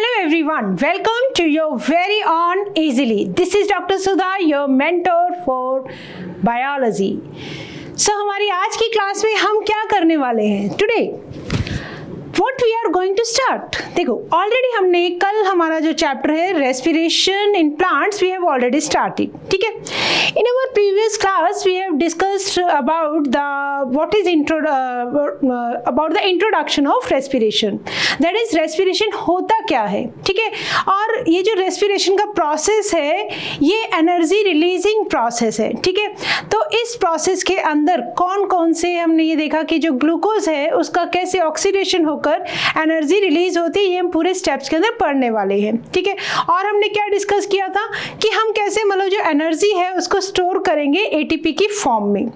Hello everyone, welcome to your very own Easily. This is Dr. Sudha, your mentor for biology. So हमारी आज की class में हम क्या करने वाले हैं? Today what we are going to start. देखो ऑलरेडी हमने कल हमारा जो चैप्टर है respiration in plants we have already started. ठीक है, in our previous class we have discussed about the what is about the introduction of respiration. That is respiration होता क्या है. ठीक है, और ये जो रेस्पिरेशन का प्रोसेस है ये एनर्जी रिलीजिंग प्रोसेस है. ठीक है, तो इस प्रोसेस के अंदर कौन कौन से हमने ये देखा कि जो ग्लूकोज है उसका कैसे ऑक्सीडेशन होकर एनर्जी रिलीज होती है, ये हम पूरे स्टेप्स के अंदर पढ़ने वाले हैं. ठीक है, और हमने क्या डिस्कस किया था कि हम कैसे मतलब जो एनर्जी है उसको स्टोर करेंगे एटीपी की फॉर्म में.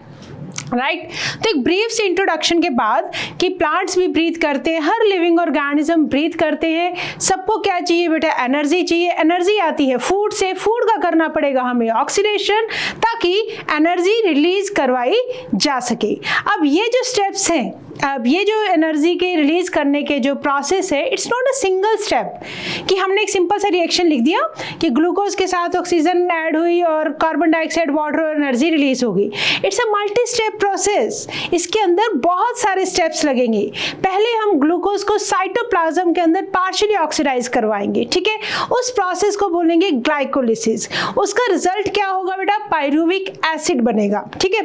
राइट तो एक ब्रीफ से इंट्रोडक्शन के बाद कि प्लांट्स भी ब्रीथ करते हैं, हर लिविंग ऑर्गेनिज्म ब्रीथ करते हैं. सबको क्या चाहिए बेटा? एनर्जी चाहिए. एनर्जी आती है फूड से. फूड का करना पड़ेगा हमें ऑक्सीडेशन ताकि एनर्जी रिलीज करवाई जा सके. अब ये जो स्टेप्स हैं, अब ये जो एनर्जी के रिलीज करने के जो प्रोसेस है it's not a single step कि हमने एक सिंपल सा रिएक्शन लिख दिया कि ग्लूकोज के साथ ऑक्सीजन ऐड हुई और कार्बन डाइऑक्साइड वाटर और एनर्जी रिलीज होगी. It's a multi step process. इसके अंदर बहुत सारे स्टेप्स लगेंगे. पहले हम ग्लूकोज को साइटोप्लाज्म के अंदर पार्शियली ऑक्सीडाइज करवाएंगे. ठीक है, उस प्रोसेस को बोलेंगे ग्लाइकोलिसिस. उसका रिजल्ट क्या होगा बेटा? पायरुविक एसिड बनेगा. ठीक है,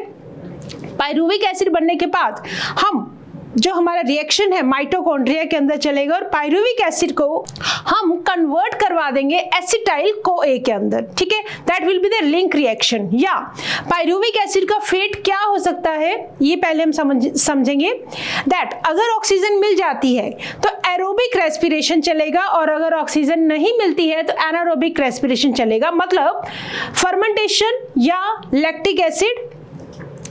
पायरुविक एसिड बनने के बाद हम जो हमारा रिएक्शन है माइटोकॉन्ड्रिया के अंदर चलेगा और पायरुविक एसिड को हम कन्वर्ट करवा देंगे एसिटाइल CoA के अंदर. ठीक है, that will be the link reaction. या पायरुविक एसिड का फेट क्या हो सकता है ये पहले हम समझेंगे. दैट अगर ऑक्सीजन मिल जाती है तो एरोबिक रेस्पिरेशन चलेगा और अगर ऑक्सीजन नहीं मिलती है तो एनारोबिक रेस्पिरेशन चलेगा. मतलब फर्मेंटेशन या लैक्टिक एसिड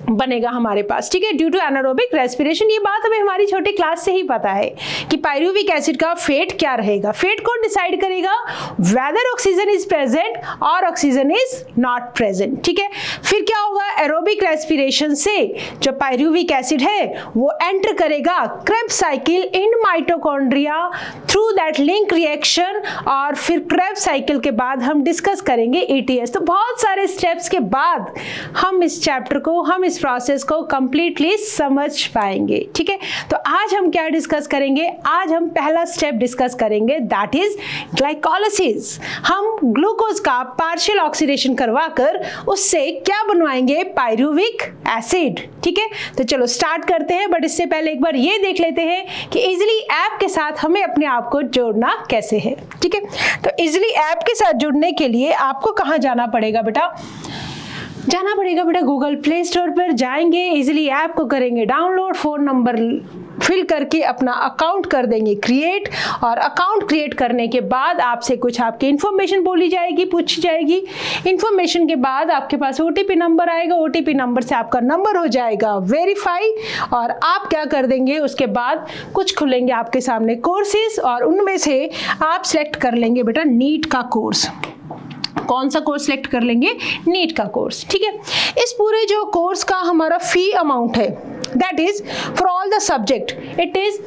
बनेगा हमारे पास. ठीक है, ड्यू टू एनारोबिक रेस्पिरेशन. ये बात हमें हमारी छोटी क्लास से ही पता है कि पायरुविक एसिड का फेट क्या रहेगा. फेट कौन डिसाइड करेगा? वेदर ऑक्सीजन इज प्रेजेंट और ऑक्सीजन इज नॉट प्रेजेंट. ठीक है, फिर क्या होगा? एरोबिक रेस्पिरेशन से जो पायरुविक एसिड है वो एंटर करेगा Krebs cycle in mitochondria through that link reaction और फिर क्रेब्स साइकिल के बाद हम डिस्कस करेंगे ETS. तो बहुत सारे स्टेप्स के बाद हम इस चैप्टर को इस प्रोसेस को कंप्लीटली समझ पाएंगे. ठीक है, तो आज हम क्या डिस्कस करेंगे? आज हम पहला स्टेप डिस्कस करेंगे दैट इज ग्लाइकोलिसिस. हम ग्लूकोज का पार्शियल ऑक्सीडेशन करवाकर उससे क्या बनवाएंगे? Pyruvic acid. ठीक है, तो चलो स्टार्ट करते हैं. बट इससे पहले एक बार ये देख लेते हैं कि इजिली ऐप के साथ हमें अपने आप को जोड़ना कैसे है. ठीक है, तो इजिली ऐप के साथ जुड़ने के लिए आपको कहाँ जाना पड़ेगा बेटा? जाना पड़ेगा बेटा गूगल प्ले स्टोर पर जाएंगे, इजीली ऐप को करेंगे डाउनलोड, फ़ोन नंबर फिल करके अपना अकाउंट कर देंगे क्रिएट. और अकाउंट क्रिएट करने के बाद आपसे कुछ आपकी इन्फॉर्मेशन बोली जाएगी, पूछी जाएगी. इन्फॉर्मेशन के बाद आपके पास OTP नंबर आएगा. OTP नंबर से आपका नंबर हो जाएगा वेरीफाई और आप क्या कर देंगे उसके बाद कुछ खुलेंगे आपके सामने कोर्सेज और उनमें से आप सिलेक्ट कर लेंगे बेटा नीट का कोर्स. कौन सा कोर्स सिलेक्ट कर लेंगे? नीट का कोर्स. ठीक है, इस पूरे जो कोर्स का हमारा फी अमाउंट है that is for all the subject it is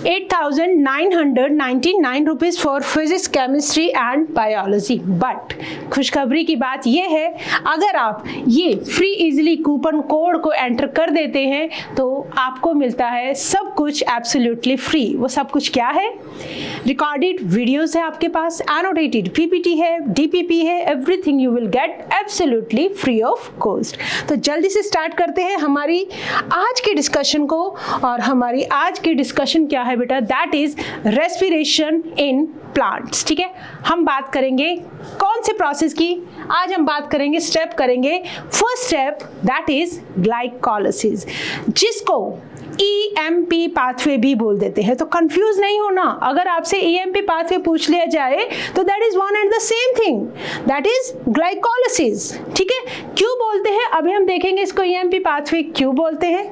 8,999 rupees for physics, chemistry and biology. But खुशखबरी की बात यह है अगर आप ये फ्री इजीली कूपन कोड को एंटर कर देते हैं तो आपको मिलता है सब कुछ एब्सोल्युटली फ्री. वो सब कुछ क्या है? रिकॉर्डेड वीडियोस है आपके पास, एनोटेटेड PPT है, DPP है, everything you will get absolutely free of cost. तो जल्दी से स्टार्ट करते हैं हमारी आज के डिस्कशन को. और हमारी आज की डिस्कशन क्या है बेटा? That is respiration in plants. ठीक है, हम बात करेंगे कौन से प्रोसेस की? आज हम बात करेंगे स्टेप करेंगे first step that is glycolysis, जिसको EMP पाथवे भी बोल देते हैं. तो कंफ्यूज नहीं होना. अगर आपसे EMP पाथवे पूछ लिया जाए तो that is one and the same thing, that is glycolysis. ठीक है, क्यों बोलते हैं अभी हम देखेंगे इसको EMP पाथवे क्यों बोलते हैं.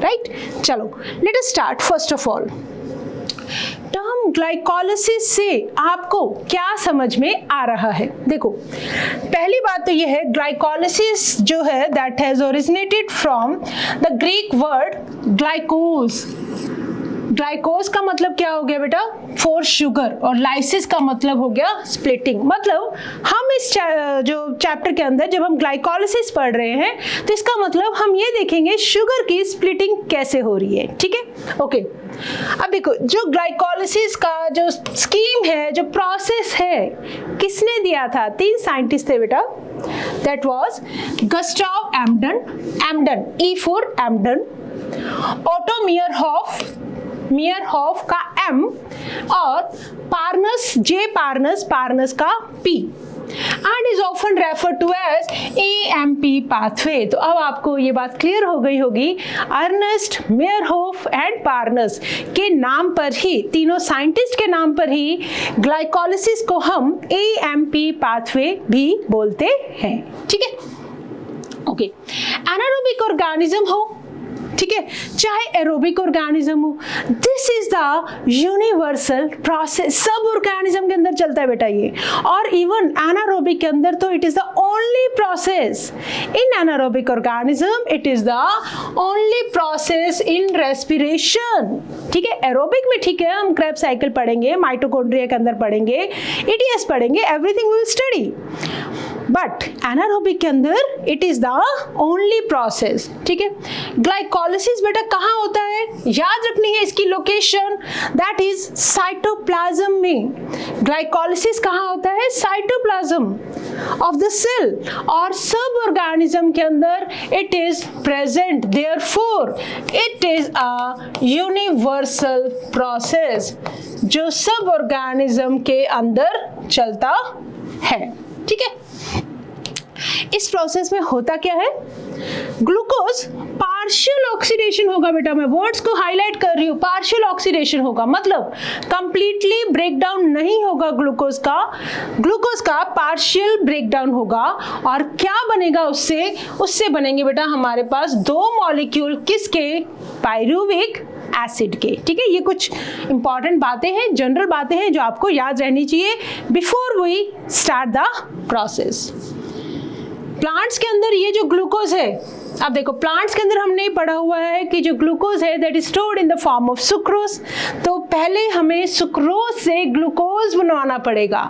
राइट, चलो let us start. First of all term glycolysis से आपको क्या समझ में आ रहा है? देखो पहली बात तो यह है ग्लाइकोलिसिस जो है that has originated from the Greek word glykos. Glykos का मतलब क्या हो गया बेटा, फॉर शुगर, और लाइसिस का मतलब हो गया स्प्लिटिंग। मतलब हम इस जो चैप्टर के अंदर जब हम ग्लाइकोलिसिस पढ़ रहे हैं तो इसका मतलब हम ये देखेंगे शुगर की स्प्लिटिंग कैसे हो रही है, ठीक है। ओके, अब देखो जो ग्लाइकोलिसिस का जो स्कीम है, जो प्रोसेस है, किसने दिया था? 3 साइंटिस्ट थे बेटा। That was Gustav Embden, E for Embden, Otto Meyerhof का M, और पार्नस का P, and is often referred to as AMP pathway। तो अब आपको ये बात क्लियर हो गई होगी, अर्नेस्ट, मेयरहोफ एंड पार्नस के नाम पर ही, तीनों साइंटिस्ट के नाम पर ही ग्लाइकोलिसिस को हम AMP पाथवे भी बोलते हैं, ठीक है। ओके, एनारोबिक ऑर्गेनिज्म हो, ठीक है, चाहे एरोबिक ऑर्गेनिज्म हो, this is the universal process. सब ऑर्गेनिज्म के अंदर चलता है बेटा ये, और इवन एनारोबिक के अंदर तो it is the only process in anaerobic organism, it is the only process in respiration, ठीक है। एरोबिक में ठीक है, हम क्रेब्स साइकिल पढ़ेंगे, माइटोकॉन्ड्रिया के अंदर पढ़ेंगे, ETS पढ़ेंगे, everything will study, but anaerobic के अंदर it is the only process, ठीक है। ग्लाइकोलिसिस बेटा कहाँ होता है, याद रखनी है इसकी लोकेशन, दैट इज साइटोप्लाज्म में। ग्लाइकोलिसिस कहाँ होता है? साइटोप्लाज्म ऑफ द सेल, और सब ऑर्गेनिज्म के अंदर it is present, therefore it is a universal process जो सब ऑर्गेनिज्म के अंदर चलता है, ठीक है। इस प्रोसेस में होता क्या है, ग्लूकोज पार्शियल ऑक्सीडेशन होगा बेटा, मैं वर्ड्स को हाईलाइट कर रही हूँ, पार्शियल ऑक्सीडेशन होगा, मतलब कंप्लीटली ब्रेकडाउन नहीं होगा ग्लूकोज का पार्शियल ब्रेकडाउन होगा, और क्या बनेगा उससे बनेंगे बेटा हमारे पास 2 मॉलिक्यूल, किसके? पायरुविक एसिड के, ठीक है। ये कुछ इंपॉर्टेंट बातें हैं, जनरल बातें हैं जो आपको याद रहनी चाहिए before we start the process. Plants के अंदर ये जो ग्लूकोज है, अब देखो प्लांट्स के अंदर हमने पढ़ा हुआ है कि जो ग्लूकोज है that is stored in the form of sucrose, तो पहले हमें सुक्रोज से ग्लूकोज बनवाना पड़ेगा,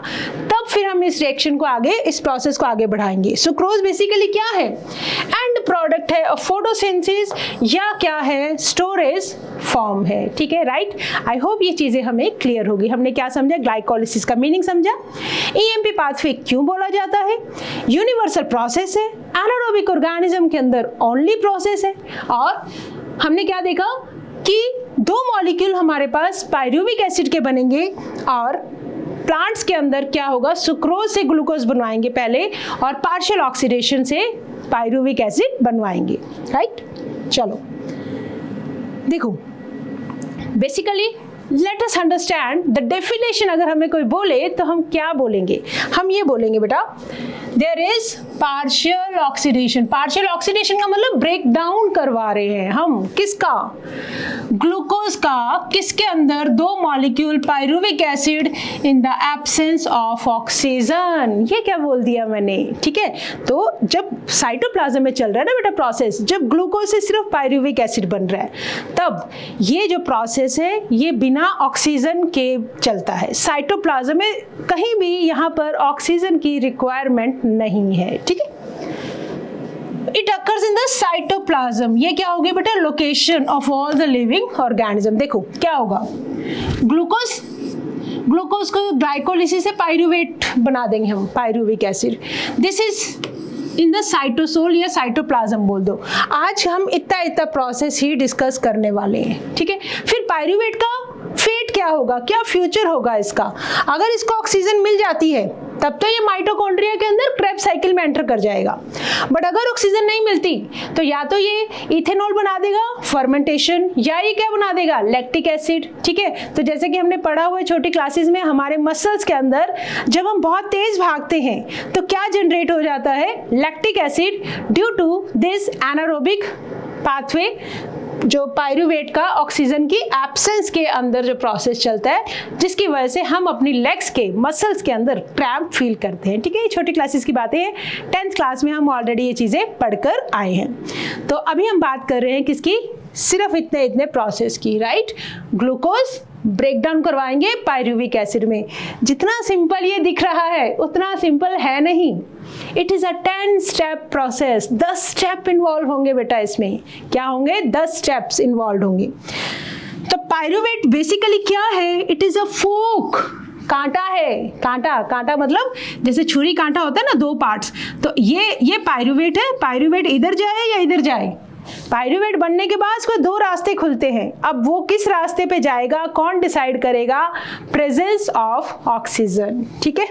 तब फिर हम इस रिएक्शन को आगे, इस प्रोसेस को आगे बढ़ाएंगे। सुक्रोज बेसिकली क्या है? एंड प्रोडक्ट है ऑफ फोटोसिंथेसिस, या क्या है? स्टोरेज फॉर्म है, ठीक है, राइट। आई होप ये चीजें हमें क्लियर होगी। हमने क्या समझा? ग्लाइकोलिसिस का मीनिंग समझा, EMP पाथवे क्यों बोला जाता है, यूनिवर्सल प्रोसेस है, एनारोबिक ऑर्गेनिज्म के अंदर ओनली प्रोसेस है, और हमने क्या देखा कि 2 मॉलिक्यूल हमारे पास पायरुविक एसिड के बनेंगे, और प्लांट्स के अंदर क्या होगा? सुक्रोज से ग्लूकोज बनवाएंगे पहले, और पार्शियल ऑक्सीडेशन से पायरुविक एसिड बनवाएंगे, राइट। चलो देखो, basically let us understand the definition. अगर हमें कोई बोले तो हम क्या बोलेंगे? हम ये बोलेंगे बेटा, there is partial oxidation. Partial oxidation का मतलब ब्रेक डाउन करवा रहे हैं हम, किसका? ग्लूकोज का, किसके अंदर? 2 molecule pyruvic acid in the absence of oxygen. ये क्या बोल दिया मैंने, ठीक है। तो जब साइटोप्लाज्म में चल रहा है ना बेटा प्रोसेस, जब ग्लूकोज से सिर्फ पायरुविक एसिड बन रहा है, तब ये जो प्रोसेस है ये बिना ऑक्सीजन के चलता है। साइटोप्लाज्म में कहीं भी यहाँ पर ऑक्सीजन की रिक्वायरमेंट नहीं है, ठीक है। It occurs in the cytoplasm. ये क्या हो गया बेटा? Location of all the living organism. देखो क्या होगा, ग्लूकोज को ग्लाइकोलिसिस से पायरुवेट बना देंगे हम, pyruvic acid. This is in the cytosol या साइटोप्लाज्म बोल दो। आज हम इतना प्रोसेस ही डिस्कस करने वाले हैं, ठीक है। फिर पायरुवेट का फेट क्या होगा, क्या फ्यूचर होगा इसका? अगर इसको ऑक्सीजन मिल जाती है तब तो ये माइटोकॉन्ड्रिया के अंदर क्रेब्स साइकिल में एंटर कर जाएगा, बट अगर ऑक्सीजन नहीं मिलती तो या तो ये इथेनॉल बना देगा फर्मेंटेशन, या ये क्या बना देगा? लैक्टिक एसिड, ठीक है। तो जैसे कि हमने पढ़ा हुआ है छोटी क्लासेस में, हमारे मसल्स के अंदर जब हम बहुत तेज भागते हैं तो क्या जनरेट हो जाता है? Lactic acid, due to this anaerobic pathway, जो पायरुवेट का ऑक्सीजन की एब्सेंस के अंदर जो प्रोसेस चलता है, जिसकी वजह से हम अपनी लेग्स के मसल्स के अंदर क्रैम्प फील करते हैं, ठीक है। ये छोटी क्लासेस की बातें हैं, 10th क्लास में हम ऑलरेडी ये चीज़ें पढ़कर आए हैं। तो अभी हम बात कर रहे हैं किसकी? सिर्फ इतने इतने प्रोसेस की, राइट। ग्लूकोज ब्रेक डाउन करवाएंगे पायरुविक एसिड में। जितना सिंपल ये दिख रहा है उतना सिंपल है नहीं। It is a 10 step process. 10 step involve होंगे बेटा इसमें। क्या होंगे? 10 स्टेप्स इन्वॉल्व होंगे। तो पायरुवेट बेसिकली क्या है? इट इज़ अ फोक। कांटा है, कांटा, कांटा मतलब जैसे छुरी कांटा होता है ना, 2 पार्ट्स। तो ये पायरुवेट है। पायरुवेट इधर जाए या इधर जाए? पायरुवेट बनने के बाद उसको 2 रास्ते खुलते हैं। अब वो किस रास्ते पे जाएगा कौन डिसाइड करेगा? Presence of oxygen. ठीक है,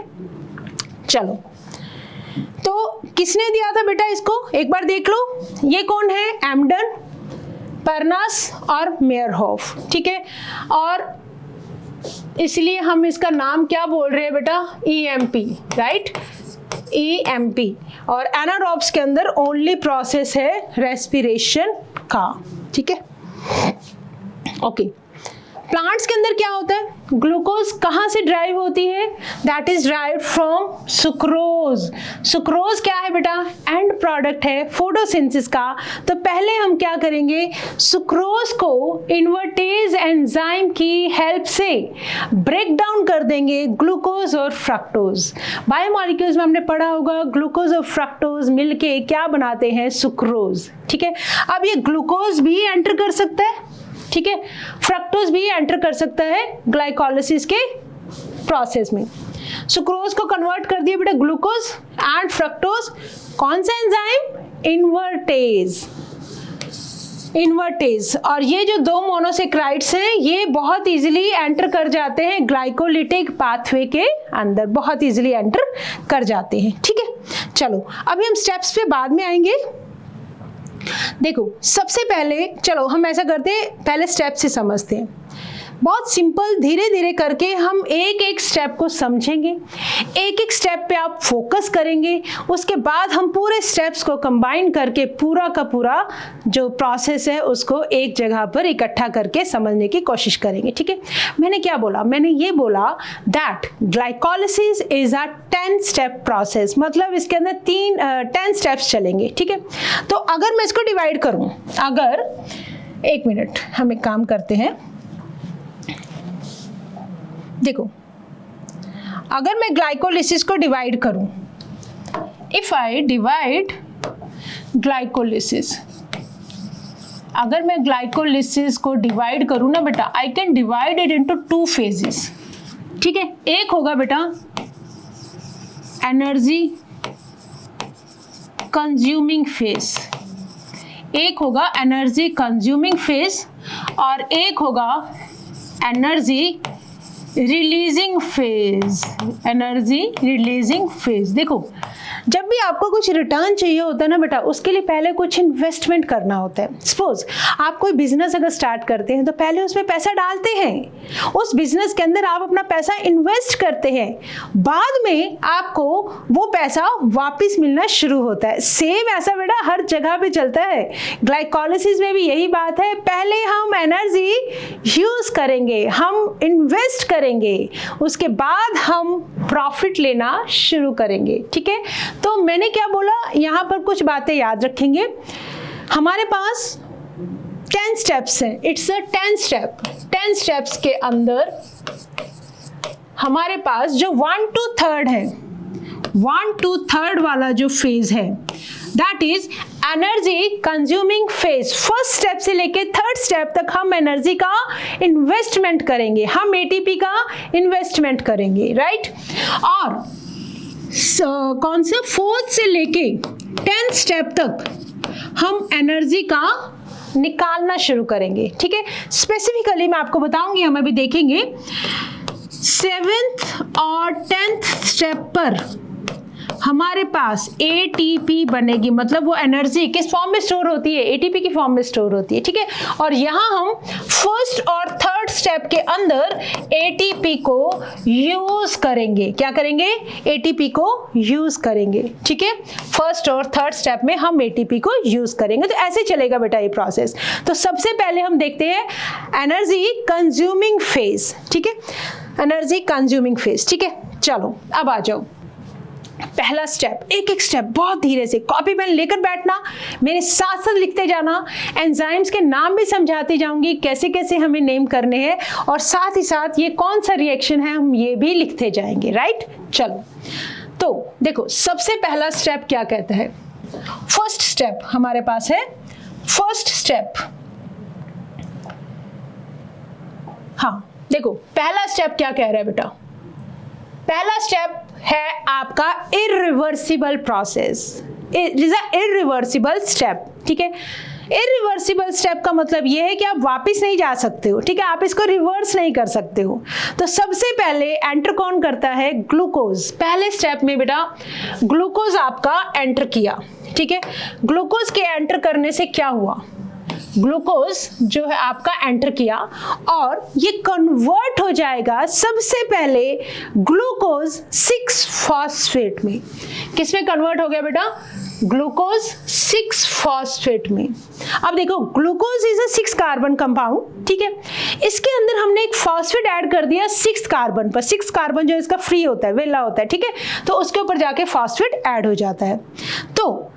चलो। तो किसने दिया था बेटा इसको? एक बार देख लो। ये कौन है? एम्डन, परनास और मेयरहोफ। ठीक है, और इसलिए हम इसका नाम क्या बोल रहे हैं बेटा? EMP, right, EMP। और एनारोब्स के अंदर ओनली प्रोसेस है रेस्पिरेशन का। ठीक है, ओके। प्लांट्स के अंदर क्या होता है? ग्लूकोज कहाँ से ड्राइव होती है? That is drive from sucrose. Sucrose क्या है बेटा? एंड प्रोडक्ट है फोटोसिंथेसिस का। तो पहले हम क्या करेंगे? सुक्रोज को इन्वर्टेज एंजाइम की हेल्प से ब्रेक डाउन कर देंगे ग्लूकोज और फ्रक्टोज। बायोमॉलिक्यूल्स में हमने पढ़ा होगा ग्लूकोज और फ्रक्टोज मिलके क्या बनाते हैं? सुक्रोज। ठीक है, अब ये ग्लूकोज भी एंटर कर सकता है, ठीक है, फ्रक्टोज भी एंटर कर सकता है ग्लाइकोलाइसिस के प्रोसेस में। सुक्रोज को कन्वर्ट कर दिया बेटा ग्लूकोज एंड फ्रक्टोज। कौन सा एंजाइम? इन्वर्टेज। इन्वर्टेज। और ये जो 2 मोनोसेक्राइड्स हैं ये बहुत इजीली एंटर कर जाते हैं ग्लाइकोलिटिक पाथवे के अंदर, बहुत इजीली एंटर कर जाते हैं। ठीक है, चलो अभी हम स्टेप्स पे बाद में आएंगे। देखो सबसे पहले चलो हम ऐसा करते हैं, पहले स्टेप से समझते हैं। बहुत सिंपल, धीरे धीरे करके हम एक एक स्टेप को समझेंगे, एक एक स्टेप पे आप फोकस करेंगे, उसके बाद हम पूरे स्टेप्स को कंबाइन करके पूरा का पूरा जो प्रोसेस है उसको एक जगह पर इकट्ठा करके समझने की कोशिश करेंगे। ठीक है, मैंने क्या बोला? मैंने ये बोला that glycolysis is a 10 step process, मतलब इसके अंदर 10 स्टेप्स चलेंगे। ठीक है, तो अगर मैं इसको डिवाइड करूं, अगर एक मिनट हम एक काम करते हैं, देखो अगर मैं ग्लाइकोलाइसिस को डिवाइड करूं, इफ आई डिवाइड ग्लाइकोलाइसिस, अगर मैं ग्लाइकोलाइसिस को डिवाइड करूं ना बेटा, I can divide it into 2 phases. ठीक है, एक होगा बेटा एनर्जी कंज्यूमिंग फेज, एक होगा एनर्जी कंज्यूमिंग फेज और एक होगा energy releasing phase. Energy releasing phase. देखो जब भी आपको कुछ रिटर्न चाहिए होता है ना बेटा, उसके लिए पहले कुछ इन्वेस्टमेंट करना होता है। सपोज आप कोई बिजनेस अगर स्टार्ट करते हैं तो पहले उसमें पैसा डालते हैं, उस बिजनेस के अंदर आप अपना पैसा इन्वेस्ट करते हैं, बाद में आपको वो पैसा वापस मिलना शुरू होता है। सेम ऐसा बेटा हर जगह पे चलता है, ग्लाइकोलाइसिस में भी यही बात है। पहले हम एनर्जी यूज करेंगे, हम इन्वेस्ट करेंगे, उसके बाद हम प्रॉफिट लेना शुरू करेंगे। ठीक है, तो मैंने क्या बोला, यहां पर कुछ बातें याद रखेंगे। हमारे पास 10 स्टेप्स हैं, इट्स अ 10 स्टेप। 10 स्टेप्स के अंदर हमारे पास जो 1 to 3 है, 1 to 3 वाला जो फेज है that is energy consuming phase. First step से लेके 3rd स्टेप तक हम एनर्जी का इन्वेस्टमेंट करेंगे, हम एटीपी का इन्वेस्टमेंट करेंगे, राइट। और कौन से 4th से लेके 10th स्टेप तक हम एनर्जी का निकालना शुरू करेंगे। ठीक है, स्पेसिफिकली मैं आपको बताऊंगी, हम अभी देखेंगे 7th और 10th स्टेप पर हमारे पास एटीपी बनेगी, मतलब वो एनर्जी किस फॉर्म में स्टोर होती है? एटीपी की फॉर्म में स्टोर होती है। ठीक है, और यहाँ हम 1st और 3rd स्टेप के अंदर एटीपी को यूज करेंगे। क्या करेंगे? एटीपी को यूज करेंगे। ठीक है, 1st और 3rd स्टेप में हम एटीपी को यूज करेंगे। तो ऐसे चलेगा बेटा ये प्रोसेस। तो सबसे पहले हम देखते हैं एनर्जी कंज्यूमिंग फेज। ठीक है, एनर्जी कंज्यूमिंग फेज। ठीक है, चलो अब आ जाओ। पहला स्टेप, एक एक स्टेप बहुत धीरे से कॉपी पेन लेकर बैठना, मेरे साथ साथ लिखते जाना। एंजाइम्स के नाम भी समझाती जाऊंगी, कैसे कैसे हमें नेम करने हैं, और साथ ही साथ ये कौन सा रिएक्शन है हम ये भी लिखते जाएंगे, राइट। चलो तो देखो, सबसे पहला स्टेप क्या कहता है, फर्स्ट स्टेप हमारे पास है, फर्स्ट स्टेप, हाँ देखो पहला स्टेप क्या कह रहा है बेटा, पहला स्टेप है आपका irreversible process, it is a irreversible step, ठीक है। इरिवर्सिबल स्टेप का मतलब यह है कि आप वापस नहीं जा सकते हो, ठीक है, आप इसको रिवर्स नहीं कर सकते हो। तो सबसे पहले एंटर कौन करता है, ग्लूकोज। पहले स्टेप में बेटा ग्लूकोज आपका एंटर किया, ठीक है। ग्लूकोज के एंटर करने से क्या हुआ, ग्लूकोज जो है आपका एंटर किया और ये कन्वर्ट हो जाएगा सबसे पहले ग्लूकोज 6-फॉस्फेट में। किस में कन्वर्ट हो गया बेटा, ग्लूकोज 6-फॉस्फेट में। अब देखो glucose is a 6 carbon compound, ठीक है, इसके अंदर हमने एक फॉस्फेट ऐड कर दिया 6 कार्बन पर, 6 कार्बन जो इसका फ्री होता है, वेला होता है, ठीक है, तो उसके ऊपर जाके फॉस्फेट ऐड हो जाता है। तो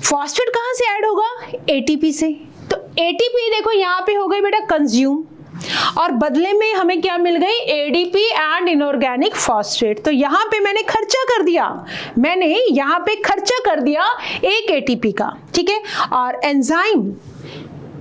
फॉस्फेट कहाँ से ऐड होगा, एटीपी से। तो एटीपी देखो यहाँ पे हो गई बेटा कंज्यूम, और बदले में हमें क्या मिल गई, एडीपी एंड इनऑर्गेनिक फॉस्फेट। तो यहाँ पे मैंने खर्चा कर दिया, मैंने यहाँ पे खर्चा कर दिया एक एटीपी का, ठीक है। और एंजाइम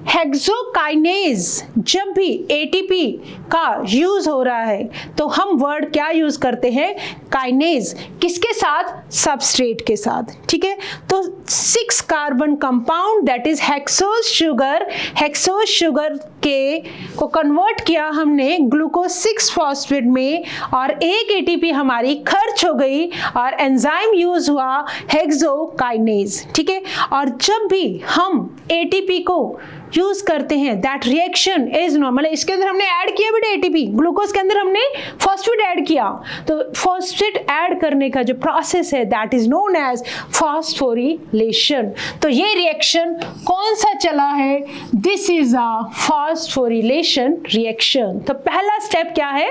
हेक्सोकाइनेज, जब भी एटीपी का यूज हो रहा है तो हम वर्ड क्या यूज करते हैं, काइनेज, किसके साथ, सबस्ट्रेट के साथ, ठीक है। तो 6 carbon compound that is hexose sugar, hexose sugar के को कन्वर्ट किया हमने ग्लूकोज 6-फॉस्फेट में, और एक एटीपी हमारी खर्च हो गई और एंजाइम यूज हुआ हेक्सोकाइनेज, ठीक है। और जब भी हम एटीपी को यूज करते हैं दैट रिएक्शन इज नॉर्मल, इसके अंदर हमने ऐड किया बेटा एटीपी, ग्लूकोज के अंदर हमने फॉस्फेट ऐड किया, तो फॉस्फेट ऐड करने का जो प्रोसेस है that is known as phosphorylation. तो ये रिएक्शन कौन सा चला है, this is a phosphorylation reaction. तो पहला स्टेप क्या है,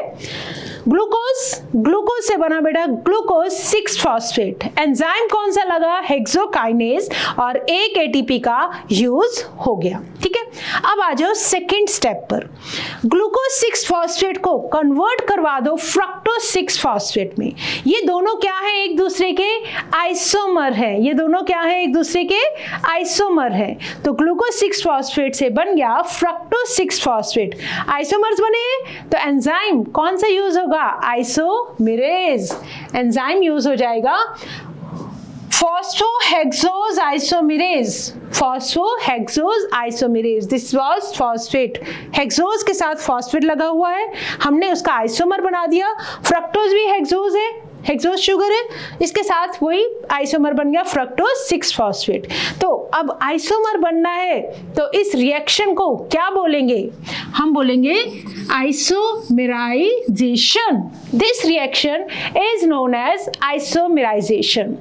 ग्लूकोज से बना बेटा ग्लूकोज 6-फॉस्फेट, एंजाइम कौन सा लगा, हेक्सोकाइनेज, और एक एटीपी का यूज हो गया, ठीक है। अब आ जाओ सेकंड स्टेप पर, ग्लूकोज 6-फॉस्फेट को कन्वर्ट करवा दो फ्रक्टोज 6-फॉस्फेट में। ये दोनों क्या है, एक दूसरे के आइसोमर है, ये दोनों क्या है, एक दूसरे के आइसोमर है। तो ग्लूकोज 6-फॉस्फेट से बन गया फ्रक्टोज 6-फॉस्फेट, आइसोमर्स बने हैं, तो एंजाइम कौन सा यूज होगा, आइसोमेरेज, एंजाइम यूज हो जाएगा phosphohexose isomerase, phosphohexose isomerase, this was phosphate, hexose के साथ फॉस्फेट लगा हुआ है, हमने उसका आइसोमर बना दिया, फ्रक्टोज भी हेक्सोज है, हेक्सोज शुगर है, इसके साथ वही आइसोमर बन गया फ्रक्टोज 6-फॉस्फेट। तो अब आइसोमर बनना है तो इस रिएक्शन को क्या बोलेंगे, हम बोलेंगे isomerization. This reaction is known as isomerization.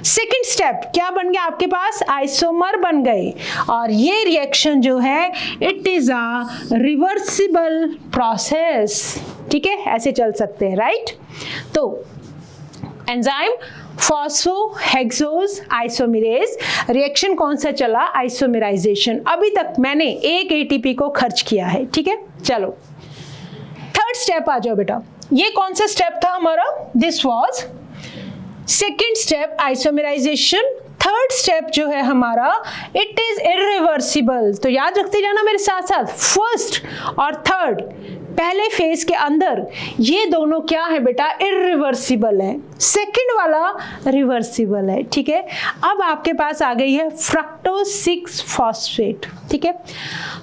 Second step क्या बन गया आपके पास, आइसोमर बन गए, और ये रिएक्शन जो है it is a reversible process, ठीक है, ऐसे चल सकते हैं, राइट। तो एंजाइम फॉस्फोहेक्सोज आइसोमेरेज, रिएक्शन कौन सा चला, आइसोमेराइजेशन। अभी तक मैंने एक एटीपी को खर्च किया है, ठीक है। चलो थर्ड स्टेप आ जाओ बेटा, ये कौन सा स्टेप था हमारा, this was second step isomerisation. Third step जो है हमारा इट इज इरिवर्सिबल, तो याद रखते जाना मेरे साथ साथ, फर्स्ट और थर्ड पहले फेज के अंदर ये दोनों क्या है बेटा, इरिवर्सिबल है, सेकंड वाला रिवर्सिबल है, ठीक है। अब आपके पास आ गई है फ्रक्टोज 6-फॉस्फेट, ठीक है।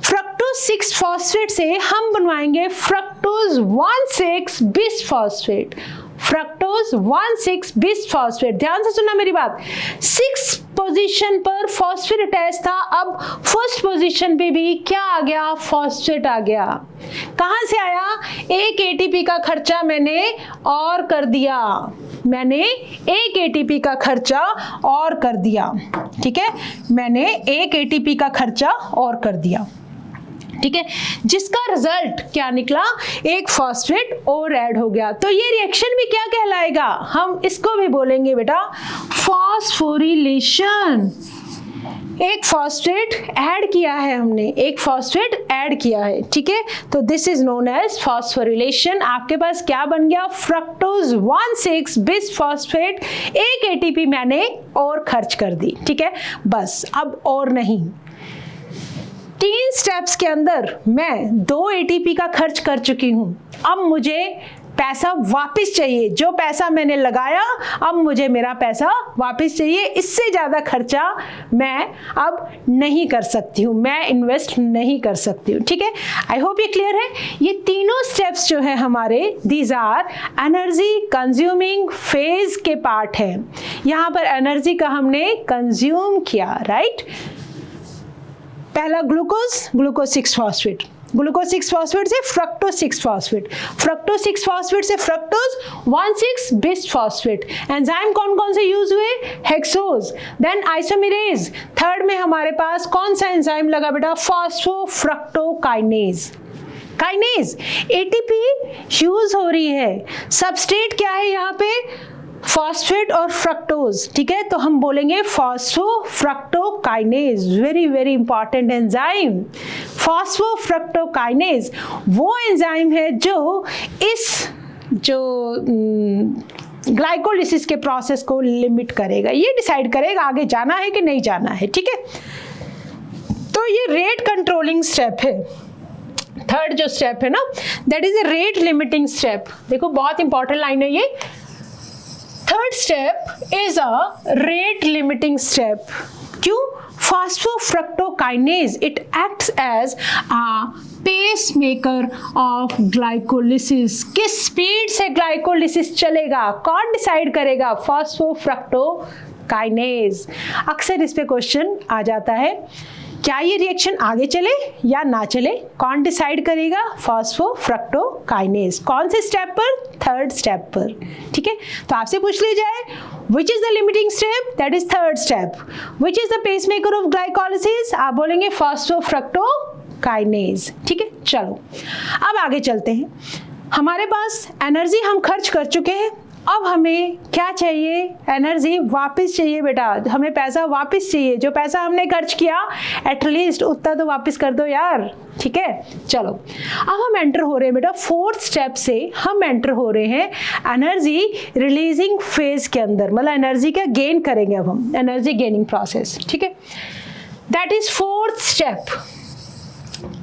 फ्रक्टोज 6-फॉस्फेट से हम बनवाएंगे फ्रक्टोज 1,6-बिसफॉस्फेट, फ्रक्टोज 1,6-बिसफॉस्फेट। ध्यान से सुनना मेरी बात, 6 पोजीशन पर फॉस्फेट अटैच था, अब फर्स्ट पोजीशन पे भी क्या आ गया, फॉस्फेट आ गया। कहां से आया, एक एटीपी का खर्चा मैंने और कर दिया, मैंने एक एटीपी का खर्चा और कर दिया, ठीक है, मैंने एक एटीपी का खर्चा और कर दिया, ठीक है, जिसका रिजल्ट क्या निकला, एक फॉस्फेट और ऐड हो गया। तो ये रिएक्शन भी क्या कहलाएगा, जाएगा, हम इसको भी बोलेंगे बेटा फॉस्फोरिलेशन। एक फॉस्फेट ऐड किया है हमने, एक फॉस्फेट ऐड किया है, ठीक है, तो this is known as phosphorylation. आपके पास क्या बन गया, फ्रक्टोज 1,6 बिस फॉस्फेट, एक एटीपी मैंने और खर्च कर दी, ठीक है, बस अब और नहीं। 3 स्टेप्स के अंदर मैं 2 एटीपी का खर्च कर चुकी हूं, अब मुझे पैसा वापस चाहिए, जो पैसा मैंने लगाया अब मुझे मेरा पैसा वापस चाहिए, इससे ज़्यादा खर्चा मैं अब नहीं कर सकती हूँ, मैं इन्वेस्ट नहीं कर सकती हूँ, ठीक है। आई होप ये क्लियर है। ये तीनों स्टेप्स जो है हमारे, these are energy consuming phase के पार्ट है। यहाँ पर एनर्जी का हमने कंज्यूम किया, राइट। पहला glucose, glucose 6 phosphate, glucose 6 phosphate से फ्रक्टोज 6 फॉस्फेट, फ्रक्टोज 6 फॉस्फेट से फ्रक्टोज 1,6 बिस फॉस्फेट। एंजाइम कौन कौन से यूज हुए, हेक्सोज, देन आइसोमेरेज। थर्ड में हमारे पास कौन सा एंजाइम लगा बेटा, फॉस्फोफ्रक्टोकाइनेज। काइनेज, एटीपी यूज हो रही है, सबस्ट्रेट क्या है यहाँ पे, फॉस्फेट और फ्रक्टोज, ठीक है, तो हम बोलेंगे फॉस्फोफ्रक्टोकाइनेज, वेरी वेरी इंपॉर्टेंट एंजाइम। फॉस्फोफ्रक्टोकाइनेज वो एंजाइम है जो इस ग्लाइकोलिसिस के प्रोसेस को लिमिट करेगा, ये डिसाइड करेगा आगे जाना है कि नहीं जाना है, ठीक है। तो ये रेट कंट्रोलिंग स्टेप है, थर्ड जो स्टेप है ना, that is a rate limiting step. देखो बहुत इंपॉर्टेंट लाइन है ये, third step is a rate limiting step. क्यों, phosphofructokinase it acts as a pace maker of glycolysis. किस स्पीड से ग्लाइकोलिसिस चलेगा कौन डिसाइड करेगा, फॉस्फोफ्रक्टोकाइनेज। अक्सर इस पे क्वेश्चन आ जाता है, क्या ये रिएक्शन आगे चले या ना चले, कौन डिसाइड करेगा, फॉस्फोफ्रक्टोकाइनेज। कौन से स्टेप पर, थर्ड स्टेप पर, ठीक है। तो आपसे पूछ लिया जाए which is the limiting step, that is third step. Which is the pacemaker of glycolysis, आप बोलेंगे फॉस्फोफ्रक्टोकाइनेज, ठीक है। चलो अब आगे चलते हैं, हमारे पास एनर्जी हम खर्च कर चुके हैं, अब हमें क्या चाहिए, एनर्जी वापस चाहिए बेटा, हमें पैसा वापस चाहिए, जो पैसा हमने खर्च किया एटलीस्ट उतना तो वापस कर दो यार, ठीक है। चलो अब हम एंटर हो रहे हैं बेटा फोर्थ स्टेप से, हम एंटर हो रहे हैं एनर्जी रिलीजिंग फेज के अंदर, मतलब एनर्जी का गेन करेंगे अब हम, एनर्जी गेनिंग प्रोसेस, ठीक है, दैट इज फोर्थ स्टेप।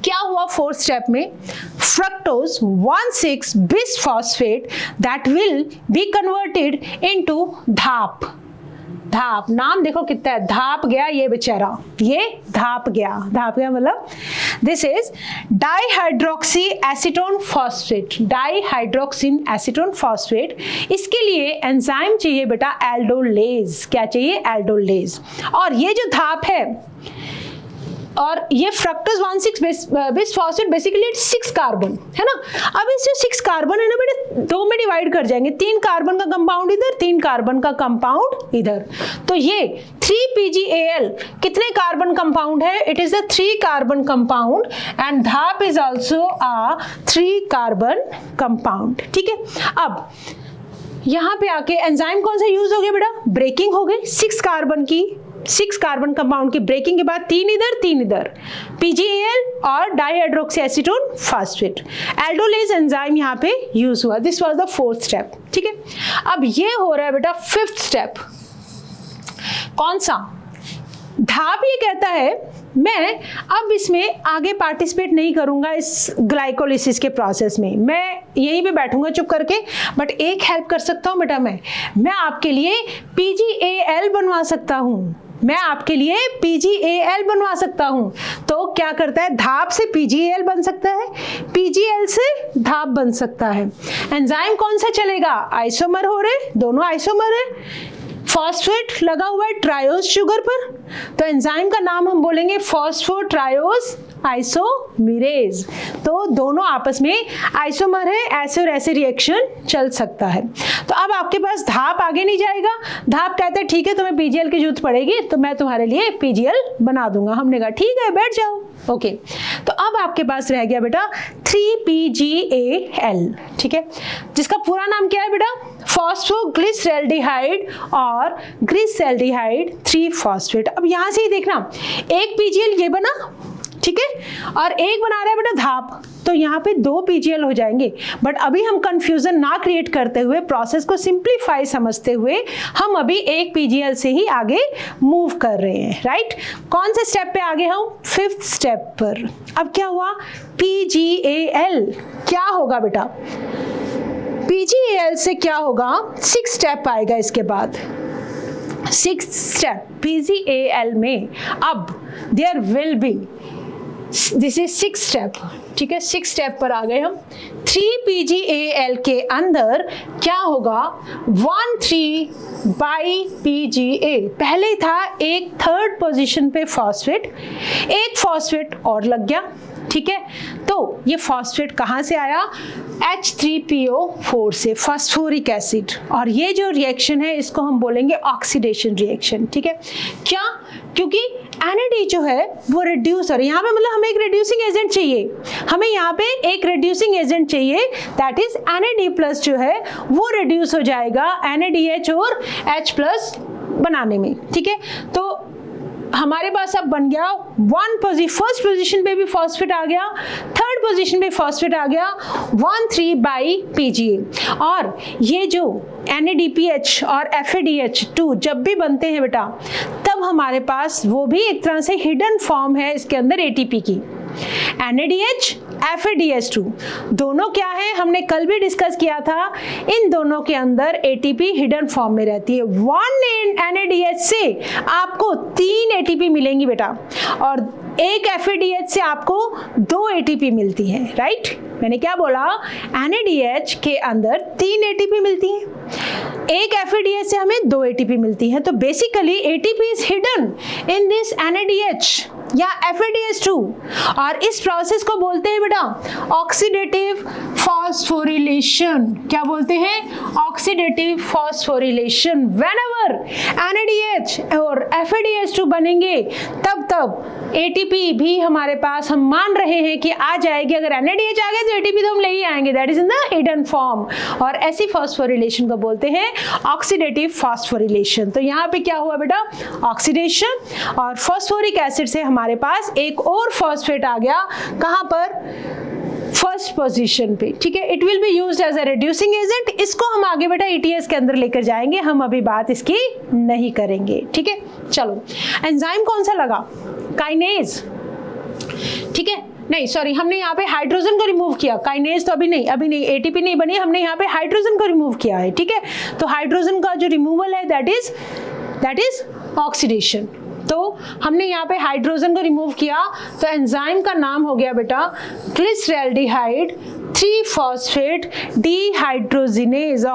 क्या हुआ फोर्थ स्टेप में, fructose 1,6 bis phosphate that will be converted into धाप। धाप, नाम देखो कितना है, धाप गया ये बेचारा, ये धाप गया, धाप गया मतलब this is dihydroxy acetone phosphate, dihydroxy acetone phosphate. इसके लिए एंजाइम चाहिए बेटा एल्डोलेज, क्या चाहिए, एल्डोलेज। और ये जो धाप है और ये fructose 1,6 bis phosphate basically 6 carbon है ना। अब इस जो 6 कार्बन है ना बेटे 2 में डिवाइड कर जाएंगे, 3 कार्बन का कंपाउंड इधर, 3 कार्बन का कंपाउंड इधर, तो ये 3PgAl कितने कार्बन कंपाउंड है, it is a 3 carbon compound and DHAP is also a 3 carbon compound, ठीक है। अब यहाँ पे आके एंजाइम कौन सा यूज हो गया बेटा, ब्रेकिंग हो गई, 6 कार्बन कंपाउंड की ब्रेकिंग के बाद 3 इधर 3 इधर, PgAl और dihydroxy acetone phosphate, aldolase enzyme यहाँ पे यूज हुआ। This was the fourth step, ठीक है। अब ये हो रहा है बेटा फिफ्थ स्टेप, कौन सा, धाप ये कहता है मैं अब इसमें आगे पार्टिसिपेट नहीं करूंगा इस ग्लाइकोलिसिस के प्रोसेस में, मैं यहीं पे बैठूंगा चुप करके, बट एक हेल्प कर सकता हूं बेटा, मैं आपके लिए PgAl बनवा सकता हूं, मैं आपके लिए PgAl बनवा सकता हूं। तो क्या करता है, धाप से PgAl बन सकता है, PgAl से धाप बन सकता है। एंजाइम कौन सा चलेगा, आइसोमर हो रहे, दोनों आइसोमर है, फॉस्फेट लगा हुआ है ट्रायोज शुगर पर, तो एंजाइम का नाम हम बोलेंगे फॉस्फोट्रायोज आइसोमेरेज। तो दोनों आपस में आइसोमर है, ऐसे और ऐसे रिएक्शन चल सकता है। तो अब आपके पास धाप आगे नहीं जाएगा, धाप कहते हैं ठीक है तुम्हें PgAl की जरूरत पड़ेगी तो मैं तुम्हारे लिए PgAl बना दूंगा। हमने कहा ठीक है बैठ जाओ, ओके तो अब आपके पास रह गया बेटा 3PGAL, ठीक है, जिसका पूरा नाम क्या है बेटा, फॉस्फोग्लिसरैल्डिहाइड और ग्लिसरैल्डिहाइड 3 फॉस्फेट। अब यहां से ही देखना, एक PGL ये बना, ठीक है, और एक बना रहा है बेटा धाप, तो यहाँ पे 2 PGL हो जाएंगे। बट अभी हम कंफ्यूजन ना क्रिएट करते हुए, प्रोसेस को सिंप्लीफाई समझते हुए, हम अभी एक PGL से ही आगे मूव कर रहे हैं, राइट। कौन से स्टेप पे आगे हम, 5th स्टेप पर। अब क्या हुआ, PGAL क्या होगा बेटा, PGAL से क्या होगा, 6 स्टेप आएगा इसके बाद, 6th स्टेप PGAL में। अब there will be, this is 6th step, ठीक है, 6th स्टेप पर आ गए हम। 3PGAL के अंदर क्या होगा, 1,3/PGA, पहले था एक 3rd पोजीशन पे फॉस्फेट, एक फॉस्फेट और लग गया, ठीक है। तो ये फॉस्फेट कहाँ से आया, H3PO4 से, फास्फोरिक एसिड। और ये जो रिएक्शन है इसको हम बोलेंगे ऑक्सीडेशन रिएक्शन, ठीक है। क्या, क्योंकि NAD जो है वो रिड्यूस हो रहा है, यहाँ पे मतलब हमें एक रिड्यूसिंग एजेंट चाहिए, हमें यहाँ पे एक रिड्यूसिंग एजेंट चाहिए, दैट इज NAD+ जो है वो रिड्यूस हो जाएगा NADH और H+ बनाने में, ठीक है। तो हमारे पास अब बन गया 1st पोजीशन पे भी फॉस्फेट आ गया, 3rd पोजीशन पे फॉस्फेट आ गया, 1,3/PGA। और ये जो NADPH और FADH2 जब भी बनते हैं बेटा, तब हमारे पास वो भी एक तरह से हिडन फॉर्म है इसके अंदर ATP की। NADH, FADH2 दोनों क्या है, हमने कल भी डिस्कस किया था, इन दोनों के अंदर ATP हिडन फॉर्म में रहती है। 1 NADH से आपको 3 ATP मिलेंगी बेटा, और एक FADH से आपको 2 ATP मिलती है, राइट। मैंने क्या बोला, NADH के अंदर 3 ATP मिलती है, एक FADH से हमें 2 ATP मिलती है। तो basically ATP is hidden in this NADH या FADH2, और इस प्रोसेस को बोलते हैं बेटा ऑक्सीडेटिव फॉस्फोरिलेशन। क्या बोलते हैं, ऑक्सीडेटिव फॉस्फोरिलेशन। व्हेनेवर NADH और FADH2 बनेंगे, तब ATP भी हमारे पास, हम मान रहे हैं कि आ जाएगी। अगर NADH आ गया तो ATP तो हम ले ही आएंगे, that is in the hidden form, और ऐसी फॉस्फोरिलेशन को बोलते हैं ऑक्सीडेटिव फॉस्फोरिलेशन। तो यहाँ पे क्या हुआ बेटा, ऑक्सीडेशन, और फॉस्फोरिक एसिड से हमारे पास एक और फॉस्फेट आ गया, कहाँ पर, 1st पोजीशन पे, ठीक है। It will be used as a reducing agent. इसको हम आगे बेटा ETS के अंदर लेकर जाएंगे, हम अभी बात इसकी नहीं करेंगे, ठीक है। चलो, एंजाइम कौन सा लगा, काइनेज, ठीक है, नहीं सॉरी, हमने यहाँ पे हाइड्रोजन को रिमूव किया, काइनेज तो अभी नहीं ATP नहीं बनी, हमने यहाँ पे हाइड्रोजन को रिमूव किया है, ठीक है। तो हाइड्रोजन का जो रिमूवल है दैट इज ऑक्सीडेशन। तो हमने यहाँ पे हाइड्रोजन को रिमूव किया, तो एंजाइम का नाम हो गया बेटा ग्लिसरैल्डिहाइड 3-फॉस्फेट डीहाइड्रोजिनेज।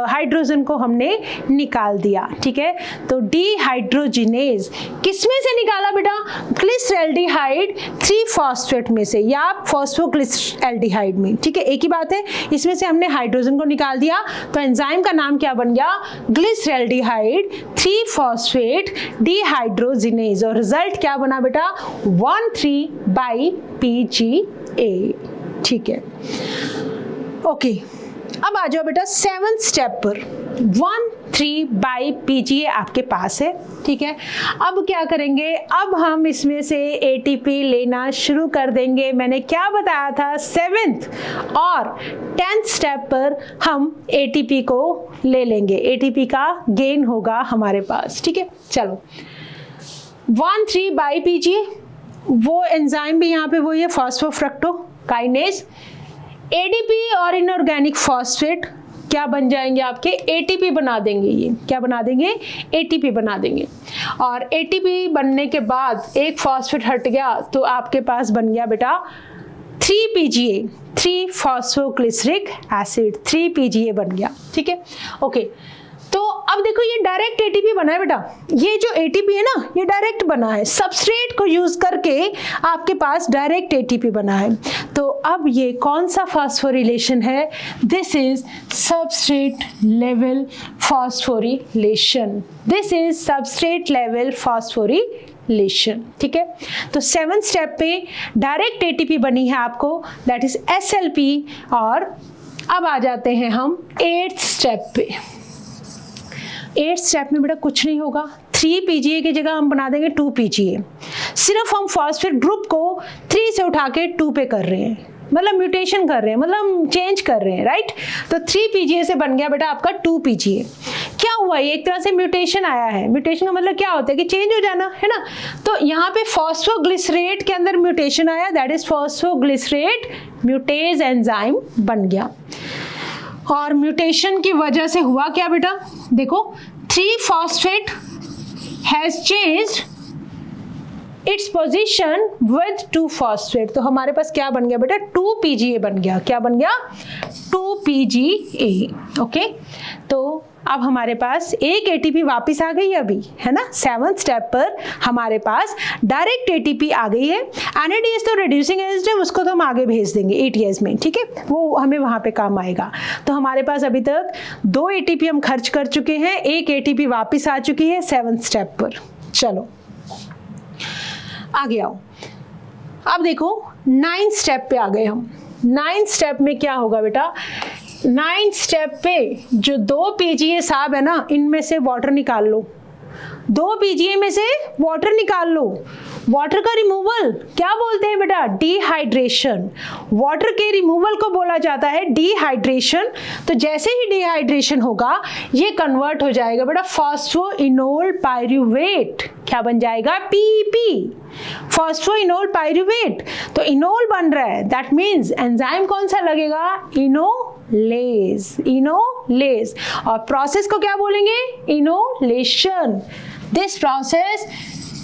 हाइड्रोजन को हमने निकाल दिया, ठीक है। तो डीहाइड्रोजिनेज किसमें से निकाला बेटा, ग्लिसरैल्डिहाइड 3-फॉस्फेट में से, या फॉस्फोग्लिसरैल्डिहाइड में, ठीक है, एक ही बात है। इसमें से हमने हाइड्रोजन को निकाल दिया, तो एंजाइम का नाम क्या बन गया, ग्लिसरैल्डिहाइड 3-फॉस्फेट डीहाइड्रोजिनेज, और रिजल्ट क्या बना बेटा, 1,3/PGA, ठीक है। ओके, अब आ जाओ बेटा 7th स्टेप पर। 1,3/PGA आपके पास है, ठीक है। अब क्या करेंगे, अब हम इसमें से ATP लेना शुरू कर देंगे। मैंने क्या बताया था, 7th और 10th स्टेप पर हम ATP को ले लेंगे, ATP का गेन होगा हमारे पास, ठीक है। चलो, 1,3/PGA, वो एंजाइम भी यहाँ पे वही है, फॉस्फोफ्रक्टोकाइनेज। ADP और इनऑर्गेनिक फॉस्फेट क्या बन जाएंगे आपके, ATP बना देंगे। ये क्या बना देंगे, ATP बना देंगे। और ATP बनने के बाद एक फॉस्फेट हट गया, तो आपके पास बन गया बेटा 3PGA, 3-फॉस्फोग्लिसरिक एसिड, 3PGA बन गया, ठीक है। ओके, तो अब देखो ये डायरेक्ट ATP बना है बेटा, ये जो ATP है ना ये डायरेक्ट बना है, सबस्ट्रेट को यूज करके आपके पास डायरेक्ट ATP बना है। तो अब ये कौन सा फॉस्फोरिलेशन है, this is substrate level phosphorylation, this is substrate level phosphorylation. रिनोवलेशन, ठीक है। तो 7th स्टेप पे डायरेक्ट एटीपी बनी है आपको, दैट इज SLP। और अब आ जाते हैं हम 8th स्टेप पे। 8th स्टेप में बेटा कुछ नहीं होगा, 3 PGA की जगह हम बना देंगे 2 PGA। सिर्फ हम फॉस्फेट ग्रुप को 3 से उठा के 2 पे कर रहे हैं, मतलब म्यूटेशन कर रहे हैं, मतलब चेंज कर रहे हैं, राइट। तो 3 PGA से बन गया बेटा आपका 2 PGA। क्या हुआ, ये एक तरह से म्यूटेशन आया है। म्यूटेशन का मतलब क्या होता है कि चेंज हो जाना, है ना। तो यहाँ पे फॉस्फोग्लिसरेट के अंदर म्यूटेशन आया, दैट इज फॉस्फोग्लिसरेट म्यूटेज एंजाइम बन गया। और म्यूटेशन की वजह से हुआ क्या बेटा, देखो 3-phosphate has changed its position with 2-phosphate। तो हमारे पास क्या बन गया बेटा, 2 PGA बन गया। क्या बन गया, 2 PGA। ओके, तो अब हमारे पास एक ATP वापस आ गई अभी, है ना। 7th स्टेप पर हमारे पास डायरेक्ट ATP आ गई है। NADH तो रिड्यूसिंग एजेंट है, उसको तो हम आगे भेज देंगे ATS में, ठीक है, वो हमें वहाँ पे काम आएगा। तो हमारे पास अभी तक 2 ATP हम खर्च कर चुके हैं, एक ATP वापस आ चुकी है 7th स्टेप पर। चलो आगे आओ। अब देखो 9th स्टेप पे आ गए हम। 9th स्टेप में क्या होगा बेटा, 9th स्टेप पे जो 2 PGA साहब है ना, इनमें से वाटर निकाल लो। 2 PGA में से वाटर निकाल लो। वाटर का रिमूवल क्या बोलते हैं बेटा, डिहाइड्रेशन। वाटर के रिमूवल को बोला जाता है डिहाइड्रेशन। तो जैसे ही डिहाइड्रेशन होगा ये कन्वर्ट हो जाएगा बेटा फॉस्फोइनोल पाइरूवेट। क्या बन जाएगा, PEP, फॉस्फोइनोल पाइरूवेट। तो इनोल बन रहा है, दैट मीन्स एंजाइम कौन सा लगेगा, इनोलेज। इनोलेज। और प्रोसेस को क्या बोलेंगे, enolation. This process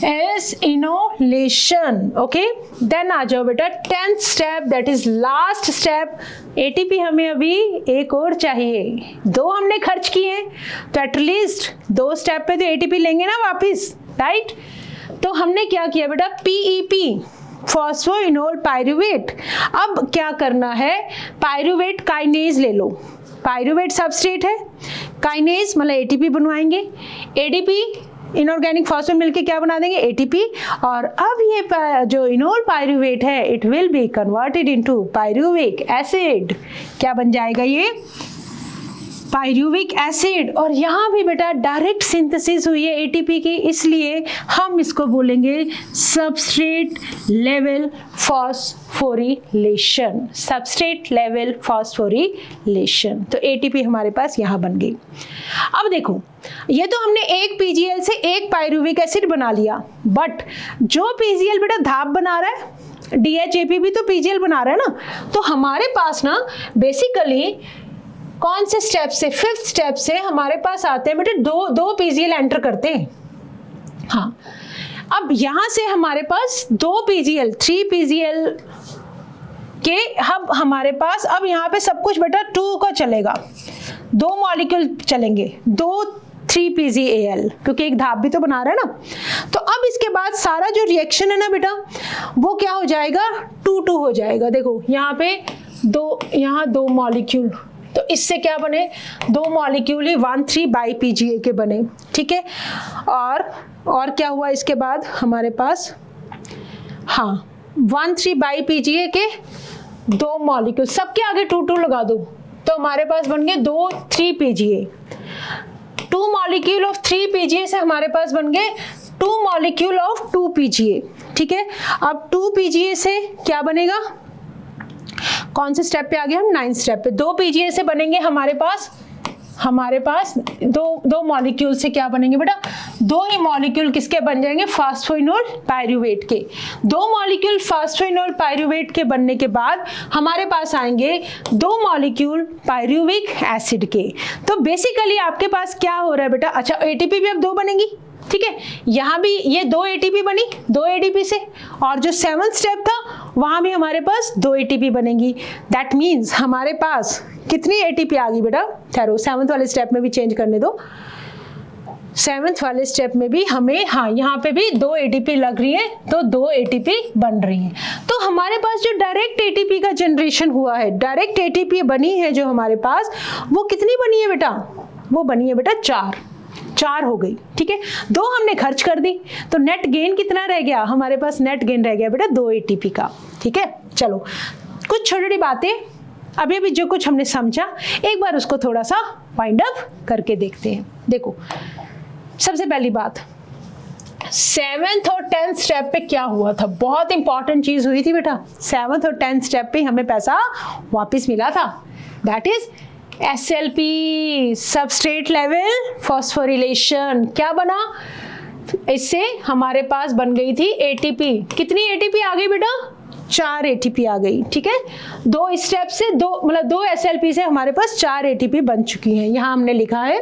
is inhalation। okay, then आ जाओ बेटा 10th step, that is last step। ATP हमें अभी एक और चाहिए, 2 हमने खर्च किए, तो एटलीस्ट 2 स्टेप पे तो ATP लेंगे ना वापस, राइट। तो हमने क्या किया बेटा, PEP, फॉस्फोइनोल पाइरूवेट। अब क्या करना है, पाइरूवेट काइनेज ले लो। पाइरूवेट सबस्ट्रेट है, काइनेज मतलब ATP बनवाएंगे, ADP इनऑर्गेनिक फॉस्फेट मिलके क्या बना देंगे, ATP। और अब ये जो इनोल पाइरूवेट है, it will be converted into pyruvic acid. क्या बन जाएगा ये, पाइरूविक एसिड। और यहाँ भी बेटा डायरेक्ट सिंथेसिस हुई है ATP की, इसलिए हम इसको बोलेंगे substrate level phosphorylation. Substrate level phosphorylation. तो ATP हमारे पास यहाँ बन गई। अब देखो ये तो हमने एक PGL से एक पाइरूविक एसिड बना लिया, बट जो PGL बेटा धाप बना रहा है, DHAP भी तो PGL बना रहा है ना। तो हमारे पास ना बेसिकली कौन से स्टेप से, 5th स्टेप से हमारे पास आते हैं बेटे दो PGL एंटर करते हैं। हाँ, अब यहां से हमारे पास 2 PGL 3 PGL के अब हमारे पास, अब यहाँ पे सब कुछ बेटा 2 का चलेगा, 2 मॉलिक्यूल चलेंगे, 2 3 PGAL, क्योंकि एक धाप भी तो बना रहा है ना। तो अब इसके बाद सारा जो रिएक्शन है ना बेटा, वो क्या हो जाएगा, 2-2 हो जाएगा। देखो यहाँ पे 2, यहाँ 2 मॉलिक्यूल, तो इससे क्या बने, 2 मॉलिक्यूल ही 1,3 बाई PGA के बने, ठीक है। और क्या हुआ इसके बाद हमारे पास, हाँ 1,3 बाई PGA के 2 मॉलिक्यूल, सबके आगे 2-2 लगा दो, तो हमारे पास बन गए 2-3 PGA। 2 मॉलिक्यूल ऑफ 3 PGA से हमारे पास बन गए 2 मॉलिक्यूल ऑफ 2 PGA, ठीक है। अब 2 PGA से क्या बनेगा, कौन से स्टेप पे आ गए हम, 9th स्टेप पे। 2 PGA से बनेंगे हमारे पास दो मॉलिक्यूल से क्या बनेंगे बेटा, 2 ही मॉलिक्यूल किसके बन जाएंगे, फास्फोइनोल पाइरूवेट के। 2 मॉलिक्यूल फास्फोइनोल पाइरूवेट के बनने के बाद हमारे पास आएंगे 2 मॉलिक्यूल पाइरूविक एसिड के। तो बेसिकली आपके पास क्या हो रहा है बेटा, अच्छा ATP भी अब 2 बनेंगी, ठीक है। यहाँ भी ये 2 ATP बनी 2 ADP से, और जो 7th स्टेप था वहां भी हमारे पास 2 ATP बनेगी। दैट मीन्स हमारे पास कितनी ATP आ गई बेटा, ठहरो 7th वाले स्टेप में भी चेंज करने दो। 7th वाले स्टेप में भी हमें, हाँ यहाँ पे भी 2 ATP लग रही है, तो 2 ATP बन रही है। तो हमारे पास जो डायरेक्ट ATP का जनरेशन हुआ है, डायरेक्ट ATP बनी है जो हमारे पास, वो कितनी बनी है बेटा, वो बनी है बेटा 4, 4 हो गई, ठीक है। 2 हमने खर्च कर दी, तो नेट गेन कितना रह गया हमारे पास? नेट गेन रह गया बेटा 2 ATP का, ठीक है। चलो कुछ छोटी छोटी बातें अभी अभी जो कुछ हमने समझा, एक बार उसको थोड़ा सा वाइंड अप करके देखते हैं। देखो सबसे पहली बात, 7th और 10th स्टेप पे क्या हुआ था? बहुत इंपॉर्टेंट चीज हुई थी बेटा। 7th और 10th स्टेप पे हमें पैसा वापस मिला था, that is SLP, substrate level phosphorylation. क्या बना? इससे हमारे पास बन गई थी ATP। कितनी ATP आ गई बेटा? 4 ATP आ गई, ठीक है। 2 स्टेप से 2 SLP से हमारे पास 4 ATP बन चुकी हैं। यहाँ हमने लिखा है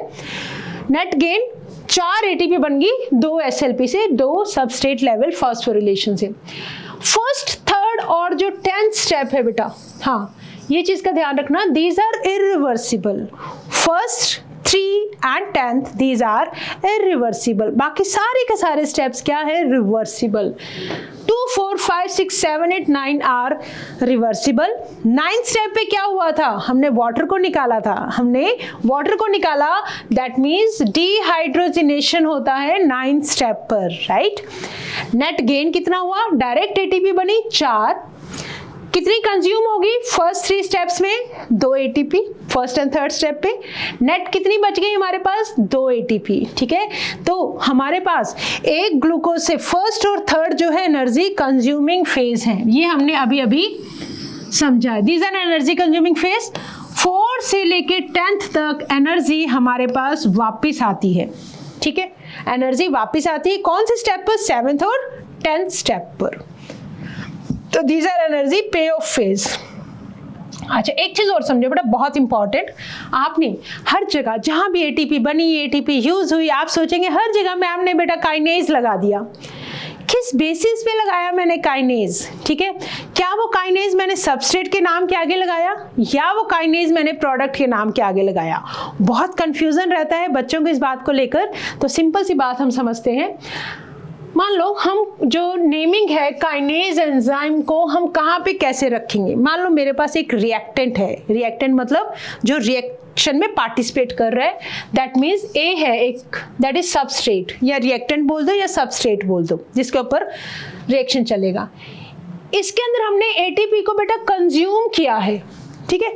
नेट गेन 4 ATP बन गई 2 SLP से, 2 सबस्ट्रेट लेवल फॉस्फोरिलेशन से। फर्स्ट, थर्ड और जो 10th स्टेप है बेटा, हाँ ये चीज का ध्यान रखना, these are irreversible. First, 3 and 10th these are irreversible। बाकी सारे के सारे स्टेप्स क्या है? Reversible. 2, 4, 5, 6, 7, 8, 9 are reversible. 9th step पे क्या हुआ था? हमने वाटर को निकाला था, दैट मीन्स डिहाइड्रोजिनेशन होता है 9th स्टेप पर, राइट। नेट गेन कितना हुआ? डायरेक्ट ATP बनी 4। कितनी कंज्यूम होगी फर्स्ट 3 स्टेप्स में? 2 ATP first and third step पे। नेट कितनी बच गई हमारे पास? 2 ATP, ठीक है। तो हमारे पास एक ग्लूकोज से फर्स्ट और थर्ड जो है एनर्जी कंज्यूमिंग फेज है, ये हमने अभी अभी समझा है। These are energy consuming phase. 4 से लेके 10th तक एनर्जी हमारे पास वापिस आती है, ठीक है। एनर्जी वापिस आती है कौन से स्टेप पर? 7th और 10th स्टेप पर। तो दीज आर एनर्जी पे ऑफ फेज। अच्छा एक चीज और समझो बेटा, बहुत इंपॉर्टेंट, आपने हर जगह जहां भी ATP बनी, ATP यूज हुई, आप सोचेंगे हर जगह मैम ने बेटा काइनेज लगा दिया। किस बेसिस पे लगाया मैंने काइनेज? ठीक है, क्या वो काइनेज मैंने सबस्ट्रेट के नाम के आगे लगाया या वो काइनेज मैंने प्रोडक्ट के नाम के आगे लगाया? बहुत कंफ्यूजन रहता है बच्चों को इस बात को लेकर। तो सिंपल सी बात हम समझते हैं। मान लो हम जो नेमिंग है काइनेज एंजाइम को हम कहाँ पे कैसे रखेंगे? मान लो मेरे पास एक रिएक्टेंट है, रिएक्टेंट मतलब जो रिएक्शन में पार्टिसिपेट कर रहा है, दैट मीन्स A है एक, दैट इज सबस्ट्रेट, या रिएक्टेंट बोल दो या सबस्ट्रेट बोल दो, जिसके ऊपर रिएक्शन चलेगा। इसके अंदर हमने ATP को बेटा कंज्यूम किया है, ठीक है,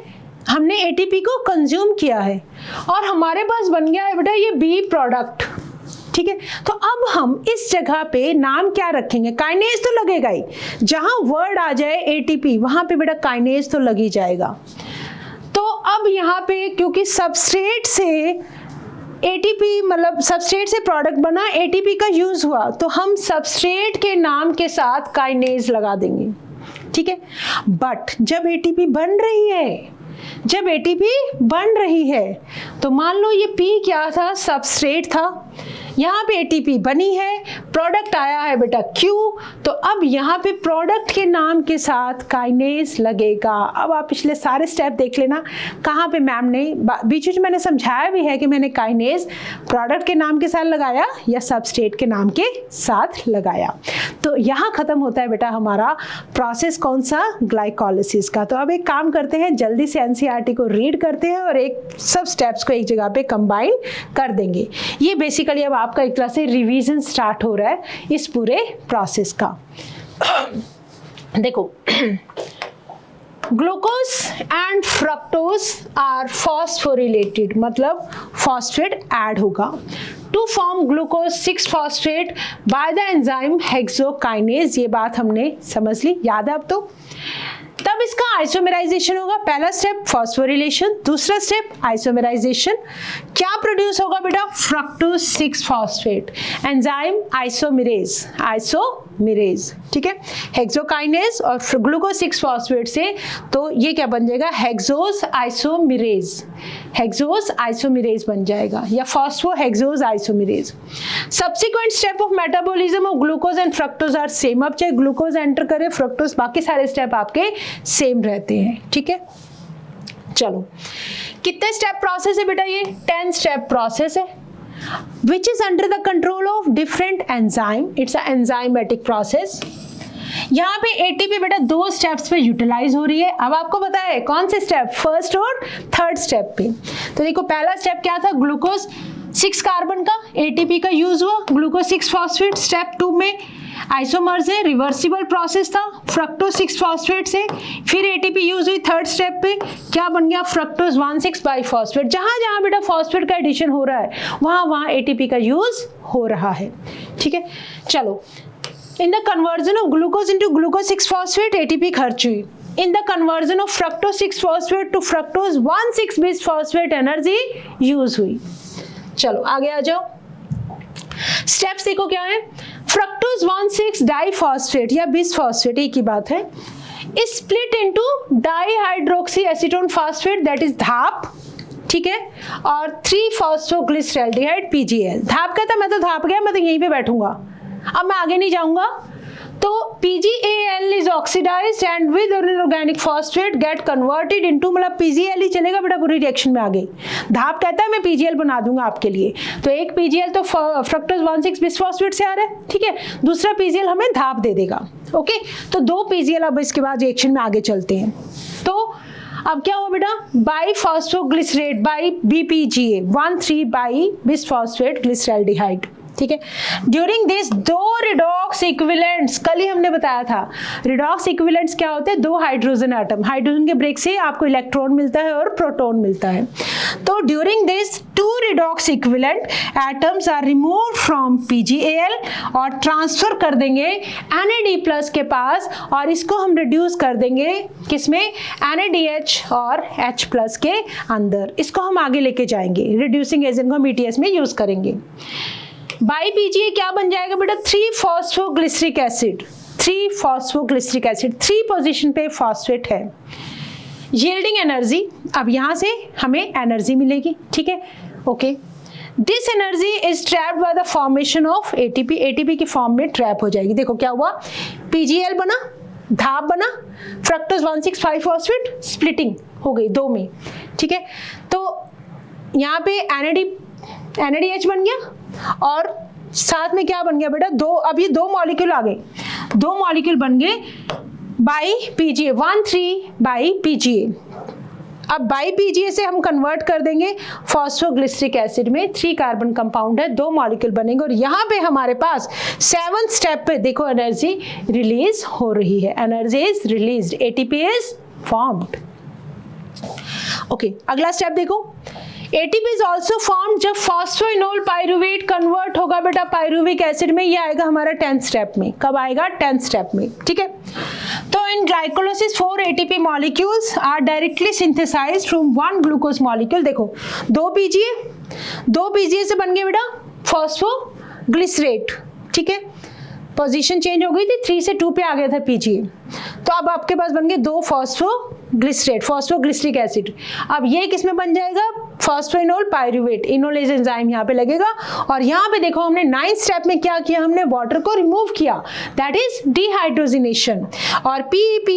हमने ATP को कंज्यूम किया है और हमारे पास बन गया है बेटा ये B प्रोडक्ट, ठीक है। तो अब हम इस जगह पे नाम क्या रखेंगे? काइनेज तो लगेगा ही, जहां वर्ड आ जाए ATP वहां पे बेटा काइनेज तो लग ही जाएगा। तो अब यहाँ पे क्योंकि सबस्ट्रेट से ATP मतलब सबस्ट्रेट से प्रोडक्ट बना, ATP का यूज हुआ, तो हम सबस्ट्रेट के नाम के साथ काइनेज लगा देंगे, ठीक है। बट जब ATP बन रही है तो मान लो ये P क्या था? सबस्ट्रेट था, यहाँ पे ATP बनी है, प्रोडक्ट आया है बेटा Q, तो अब यहाँ पे प्रोडक्ट के नाम के साथ काइनेज लगेगा। अब आप पिछले सारे स्टेप देख लेना, कहाँ पे मैम ने बीच में मैंने समझाया भी है कि मैंने काइनेज प्रोडक्ट के नाम के साथ लगाया या सबस्ट्रेट के नाम के साथ लगाया। तो यहाँ खत्म होता है बेटा हमारा प्रोसेस कौन सा? ग्लाइकोलिसिस का। तो अब एक काम करते हैं, जल्दी से NCERT को रीड करते हैं और एक सब स्टेप्स को एक जगह पे कंबाइन कर देंगे। ये बेसिकली अब आपका एक तरह से रिवीजन स्टार्ट हो रहा है इस पूरे प्रोसेस का। देखो, glucose and fructose are phosphorylated, मतलब फॉस्फेट ऐड होगा to form glucose 6-phosphate by the enzyme hexokinase. ये बात हमने समझ ली, याद है अब तो। तब इसका आइसोमेराइजेशन होगा। पहला स्टेप फॉस्फोरिलेशन, दूसरा स्टेप आइसोमेराइजेशन। क्या प्रोड्यूस होगा बेटा? फ्रक्टोज 6-phosphate, एंजाइम आइसोमेरेज, ठीक है, हेक्सोकाइनेज और ग्लूकोज 6-phosphate से तो ये क्या बन जाएगा? हेक्सोज आइसोमेरेज बन जाएगा या phospho hexose isomerase. Subsequent step of metabolism of glucose and fructose are same. अब चाहे ग्लूकोज एंटर करे, फ्रक्टोज, बाकी सारे स्टेप आपके सेम रहते हैं, ठीक है। चलो, कितने स्टेप प्रोसेस है बेटा? ये 10 स्टेप प्रोसेस है, which is under the control of different enzyme. It's an enzymatic process. यहाँ पे ATP बेटा 2 स्टेप्स पे यूटिलाइज हो रही है। अब आपको पता है कौन से स्टेप? फर्स्ट और थर्ड स्टेप पे। तो देखो, पहला स्टेप क्या था? ग्लूकोज 6 कार्बन का ATP का यूज हुआ, ग्लूकोज 6 फॉस्फेट। स्टेप 2 में आइसोमर्स है, रिवर्सिबल प्रोसेस था, फ्रक्टोज 6 फॉस्फेट से फिर ATP यूज हुई। थर्ड स्टेप पे क्या बन गया, फ्रक्टोज 1,6 बाइफॉस्फेट। जहां जहां बेटा फॉस्फेट का एडिशन हो रहा है वहां वहां ATP का यूज हो रहा है। ठीक है, चलो in the conversion of glucose into glucose 6 phosphate ATP खर्च हुई। In the conversion of fructose 6 phosphate to fructose 1,6 bis phosphate energy use हुई। चलो आगे आ जाओ, स्टेप्स देखो क्या है। फ्रक्टोज 1,6 डाइफॉस्फेट या बिसफॉस्फेट एक ही बात है, is split into dihydroxy acetone phosphate that is धाप, ठीक है, और 3-फॉस्फोग्लिसरैल्डिहाइड PGL। धाप कहता मैं तो धाप गया, मैं तो यहीं पे बैठूंगा, अब मैं आगे नहीं जाऊंगा। तो PGAL is oxidized and with inorganic phosphate get converted into, मतलब PGL ही चलेगा बेटा पूरी रिएक्शन में आगे। धाप कहता है मैं PGL बना दूंगा आपके लिए, तो एक PGL तो फ्रक्टोज 1,6 बिसफॉस्फेट से आ रहा है, ठीक है, दूसरा PGL हमें धाप दे देगा। ओके, तो 2 PGL अब इसके बाद रिएक्शन में आगे चलते हैं। तो अब क्या हुआ बेटा, बाइफॉस्फोग्लिसरेट बाई BPGA 1,3 बाई बिसफॉस्फेट ग्लिसरैल्डिहाइड। ठीक है, ड्यूरिंग दिस 2 रिडॉक्स इक्विवेलेंट्स, कल ही हमने बताया था रिडॉक्स इक्विवेलेंट्स क्या होते हैं, 2 हाइड्रोजन एटम, हाइड्रोजन के ब्रेक से आपको इलेक्ट्रॉन मिलता है और प्रोटॉन मिलता है। तो during this 2 redox equivalent atoms are removed from PGAL और ट्रांसफर कर देंगे NAD+ के पास, और इसको हम रिड्यूस कर देंगे किसमें, NADH और H+ के अंदर। इसको हम आगे लेके जाएंगे, रिड्यूसिंग एजेंट को हम ETS में यूज करेंगे। बाई PGA क्या बन जाएगा बेटा, 3-फॉस्फोग्लिसरिक एसिड, 3-फॉस्फोग्लिसरिक एसिड, 3 पोजीशन पे फॉस्फेट है। यील्डिंग एनर्जी, अब यहां से हमें एनर्जी मिलेगी, ठीक है, okay. This energy is trapped by the formation of ATP, ATP की फॉर्म में ट्रैप हो जाएगी। देखो क्या हुआ, PGL बना, धाप बना, फ्रक्टोज 1,6 5-फॉस्फेट, स्प्लिटिंग हो गई 2 में, ठीक है। तो यहाँ पे NADH बन गया और साथ में क्या बन गया बेटा, 2, अब ये 2 मॉलिक्यूल आ गए, 2 मॉलिक्यूल बन गए बाई PGA 1,3 बाई PGA। अब बाई PGA से हम कन्वर्ट कर देंगे फॉस्फोग्लिसरिक एसिड में, 3 कार्बन कंपाउंड है, 2 मॉलिक्यूल बनेंगे और यहाँ पे हमारे पास 7th स्टेप पे देखो एनर्जी रिलीज हो रही है, energy is released, ATP is formed. Okay, अगला स्टेप देखो, ATP is also formed जब फॉस्फोइनोल पाइरुवेट कन्वर्ट होगा बेटा पाइरुविक एसिड में, ये आएगा हमारा 10th स्टेप में। कब आएगा, 10th स्टेप में, ठीक है। तो in glycolysis 4 ATP molecules are directly synthesised from 1 glucose molecule. देखो 2 PGA से बन गया बेटा फॉस्फोग्लिसरेट, ठीक है, पोजीशन चेंज हो गई थी, 3 से 2 पे आ गया था PGA, तो अब आपके पास बन गए 2 फॉस्फोग्लिसरेट, फॉस्फोग्लिसरिक एसिड। अब ये किसमें बन जाएगा, फॉस्फोइनोल पाइरुवेट, इनोलेज एंजाइम यहाँ पे लगेगा। और यहाँ पे देखो हमने 9th स्टेप में क्या किया, हमने वाटर को रिमूव किया, दैट इज डिहाइड्रोजिनेशन, और PEP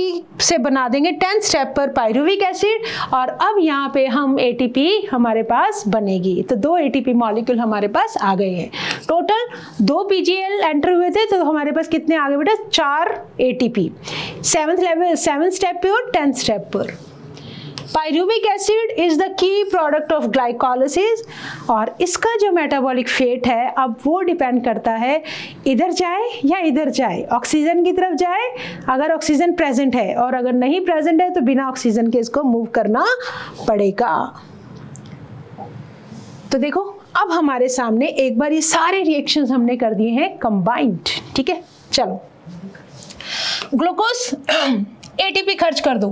से बना देंगे 10th स्टेप पर पाइरुविक एसिड, और अब यहाँ पे हम ATP हमारे पास बनेगी। तो 2 ATP मॉलिक्यूल हमारे पास आ गए हैं, टोटल 2 PGL एंटर हुए थे, तो हमारे पास कितने आ गए बेटा, 4 ATP 7th स्टेप पे और 10th स्टेप पर। Pyruvic acid is the key product of glycolysis, और इसका जो मेटाबॉलिक फेट है अब वो डिपेंड करता है इधर जाए या इधर जाए, ऑक्सीजन की तरफ जाए अगर ऑक्सीजन प्रेजेंट है, और अगर नहीं प्रेजेंट है तो बिना ऑक्सीजन के इसको मूव करना पड़ेगा। तो देखो अब हमारे सामने एक बार ये सारे रिएक्शंस हमने कर दिए हैं कंबाइंड, ठीक है। चलो ग्लूकोज ATP खर्च कर दो,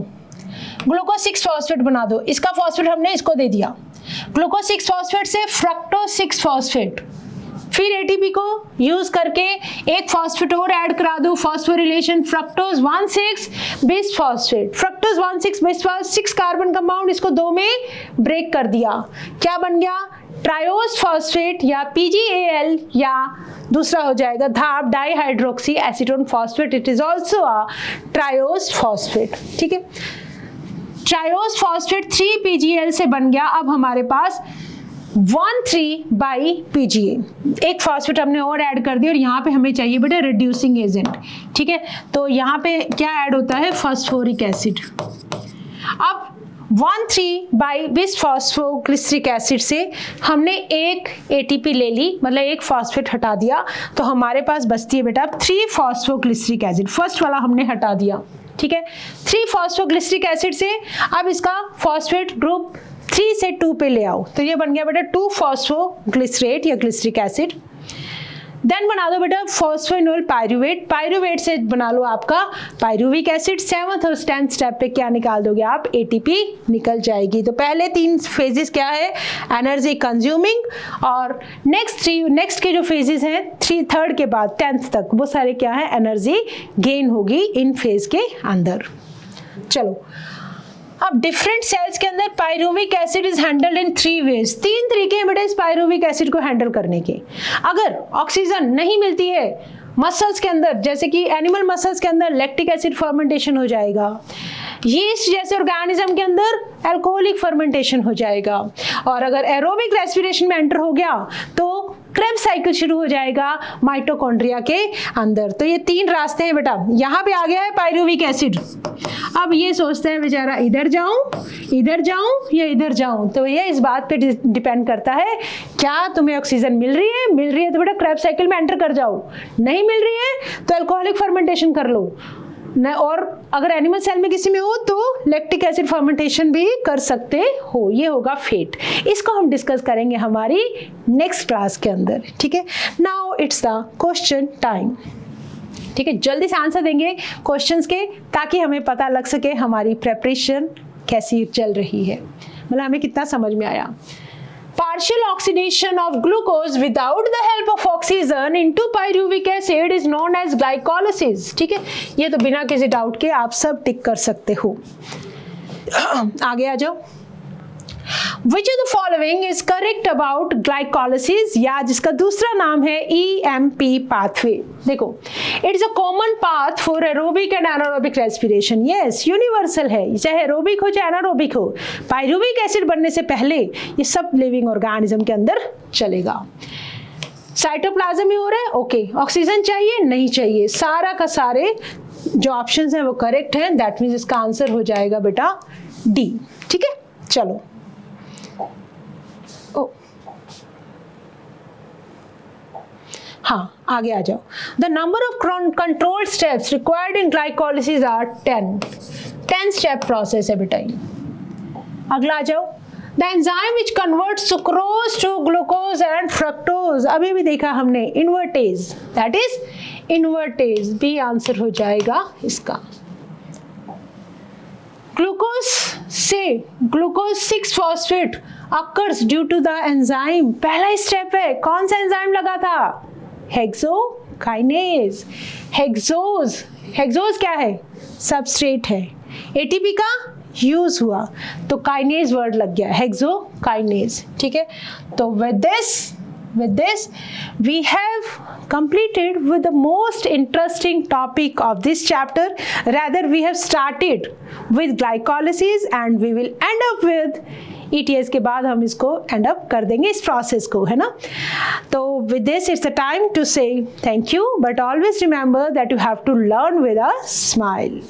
ग्लूकोज 6 फॉस्फेट बना दो, इसका फॉस्फेट हमने इसको दे दिया, ग्लूकोज 6 फॉस्फेट से फ्रक्टोज 6 फॉस्फेट, फिर ATP को यूज करके एक फॉस्फेट और ऐड करा दो, phosphorylation fructose 1,6 bisphosphate, fructose 1,6 bisphosphate 6 carbon compound, इसको 2 में ब्रेक कर दिया, क्या बन गया, ट्रायोस फॉस्फेट या PGAL, या दूसरा हो जाएगा धाप dihydroxy acetone phosphate, it is also a triose phosphate, ठीक है। ट्रायोस फॉस्फेट 3 PGL से बन गया, अब हमारे पास 1,3 बाई PGA, एक फॉस्फेट हमने और ऐड कर दिया, और यहाँ पे हमें चाहिए बेटा रिड्यूसिंग एजेंट, ठीक है। तो यहाँ पे क्या ऐड होता है, फास्फोरिक एसिड। अब 1,3 बाई बिस फॉस्फोग्लिसरिक एसिड से हमने एक ATP ले ली, मतलब एक फॉस्फेट हटा दिया, तो हमारे पास बचती है बेटा 3 फॉस्फोग्लिसरिक एसिड। फर्स्ट वाला हमने हटा दिया, ठीक है। 3 फॉस्फोग्लिसरिक एसिड से अब इसका फॉस्फेट ग्रुप 3 से 2 पे ले आओ, तो ये बन गया बेटा 2 फॉस्फोग्लिसरेट या ग्लिसरिक एसिड। देन बना दो बेटा फॉस्फोइनोल पायरुवेट, पायरुवेट से बना लो आपका पायरुविक एसिड। 7th और 10th स्टेप पे क्या निकाल दोगे आप, ATP निकल जाएगी। तो पहले 3 फेजेस क्या है, एनर्जी कंज्यूमिंग, और नेक्स्ट के जो फेजेस हैं 3rd के बाद 10th तक, वो सारे क्या है, एनर्जी गेन होगी इन फेज के अंदर। चलो अब डिफरेंट सेल्स के अंदर pyruvic acid is handled in 3 ways. 3 तरीके हैं बेटा इस पायरुविक एसिड को हैंडल करने के। अगर ऑक्सीजन नहीं मिलती है मसल्स के अंदर, जैसे कि एनिमल मसल्स के अंदर लैक्टिक एसिड फर्मेंटेशन हो जाएगा, यीस्ट जैसे ऑर्गेनिज्म के अंदर अल्कोहलिक फर्मेंटेशन हो जाएगा, और अगर एरोबिक रेस्पिरेशन में एंटर हो गया तो क्रेब्स साइकिल शुरू हो जाएगा माइटोकॉन्ड्रिया के अंदर। तो ये 3 रास्ते हैं बेटा। यहाँ पे आ गया है पायरुविक एसिड, अब ये सोचते हैं बेचारा इधर जाऊं या इधर जाऊं, तो ये इस बात पे डिपेंड करता है, क्या तुम्हें ऑक्सीजन मिल रही है तो बेटा क्रेब्स साइकिल में एंटर कर जाओ, नहीं मिल रही है तो अल्कोहलिक फर्मेंटेशन कर लो न, और अगर एनिमल सेल में किसी में हो तो लैक्टिक एसिड फर्मेंटेशन भी कर सकते हो। ये होगा फेट। इसको हम डिस्कस करेंगे हमारी नेक्स्ट क्लास के अंदर, ठीक है। Now it's the question time, ठीक है। जल्दी से आंसर देंगे क्वेश्चंस के, ताकि हमें पता लग सके हमारी प्रेपरेशन कैसी चल रही है, मतलब हमें कितना समझ में आया। Partial oxidation of glucose without the help of oxygen into pyruvic acid is known as glycolysis, ठीक है। ये तो बिना किसी डाउट के आप सब टिक कर सकते हो। आगे आ जाओ। Which of the following is correct about glycolysis, या जिसका दूसरा नाम है EMP pathway। देखो, it is a common path for aerobic and anaerobic respiration। Yes, universal है, चाहे एरोबिक हो चाहे एनारोबिक हो। पायरुविक एसिड बनने से पहले ये सब लिविंग ऑर्गेनिज्म के अंदर चलेगा। साइटोप्लाज्म में हो रहा है, ओके। ऑक्सीजन चाहिए नहीं चाहिए, सारा का सारे जो ऑप्शंस हैं वो करेक्ट हैं। दैट मीन्स इसका आंसर हो जाएगा बेटा D, ठीक है। चलो हाँ, आगे आ जाओ। The number of controlled steps required in glycolysis are 10 step process है बेटा। अगला आ जाओ। The enzyme which converts sucrose to glucose and fructose, अभी भी देखा हमने, invertase, that is invertase. B answer हो जाएगा इसका। Glucose 6 phosphate occurs due to the enzyme, पहला स्टेप है, कौन सा एंजाइम लगा था, हेक्सोकाइनेज। हेक्सोज क्या है, सबस्ट्रेट है। ATP का यूज हुआ तो काइनेज वर्ड लग गया, हेक्सोकाइनेज, ठीक है। तो with this we have completed with the most interesting topic of this chapter. Rather we have started with glycolysis and we will end up with ETS के बाद हम इसको एंड अप कर देंगे इस प्रोसेस को, है ना। तो with this it's the time to say thank you, but always remember that you have to learn with a smile.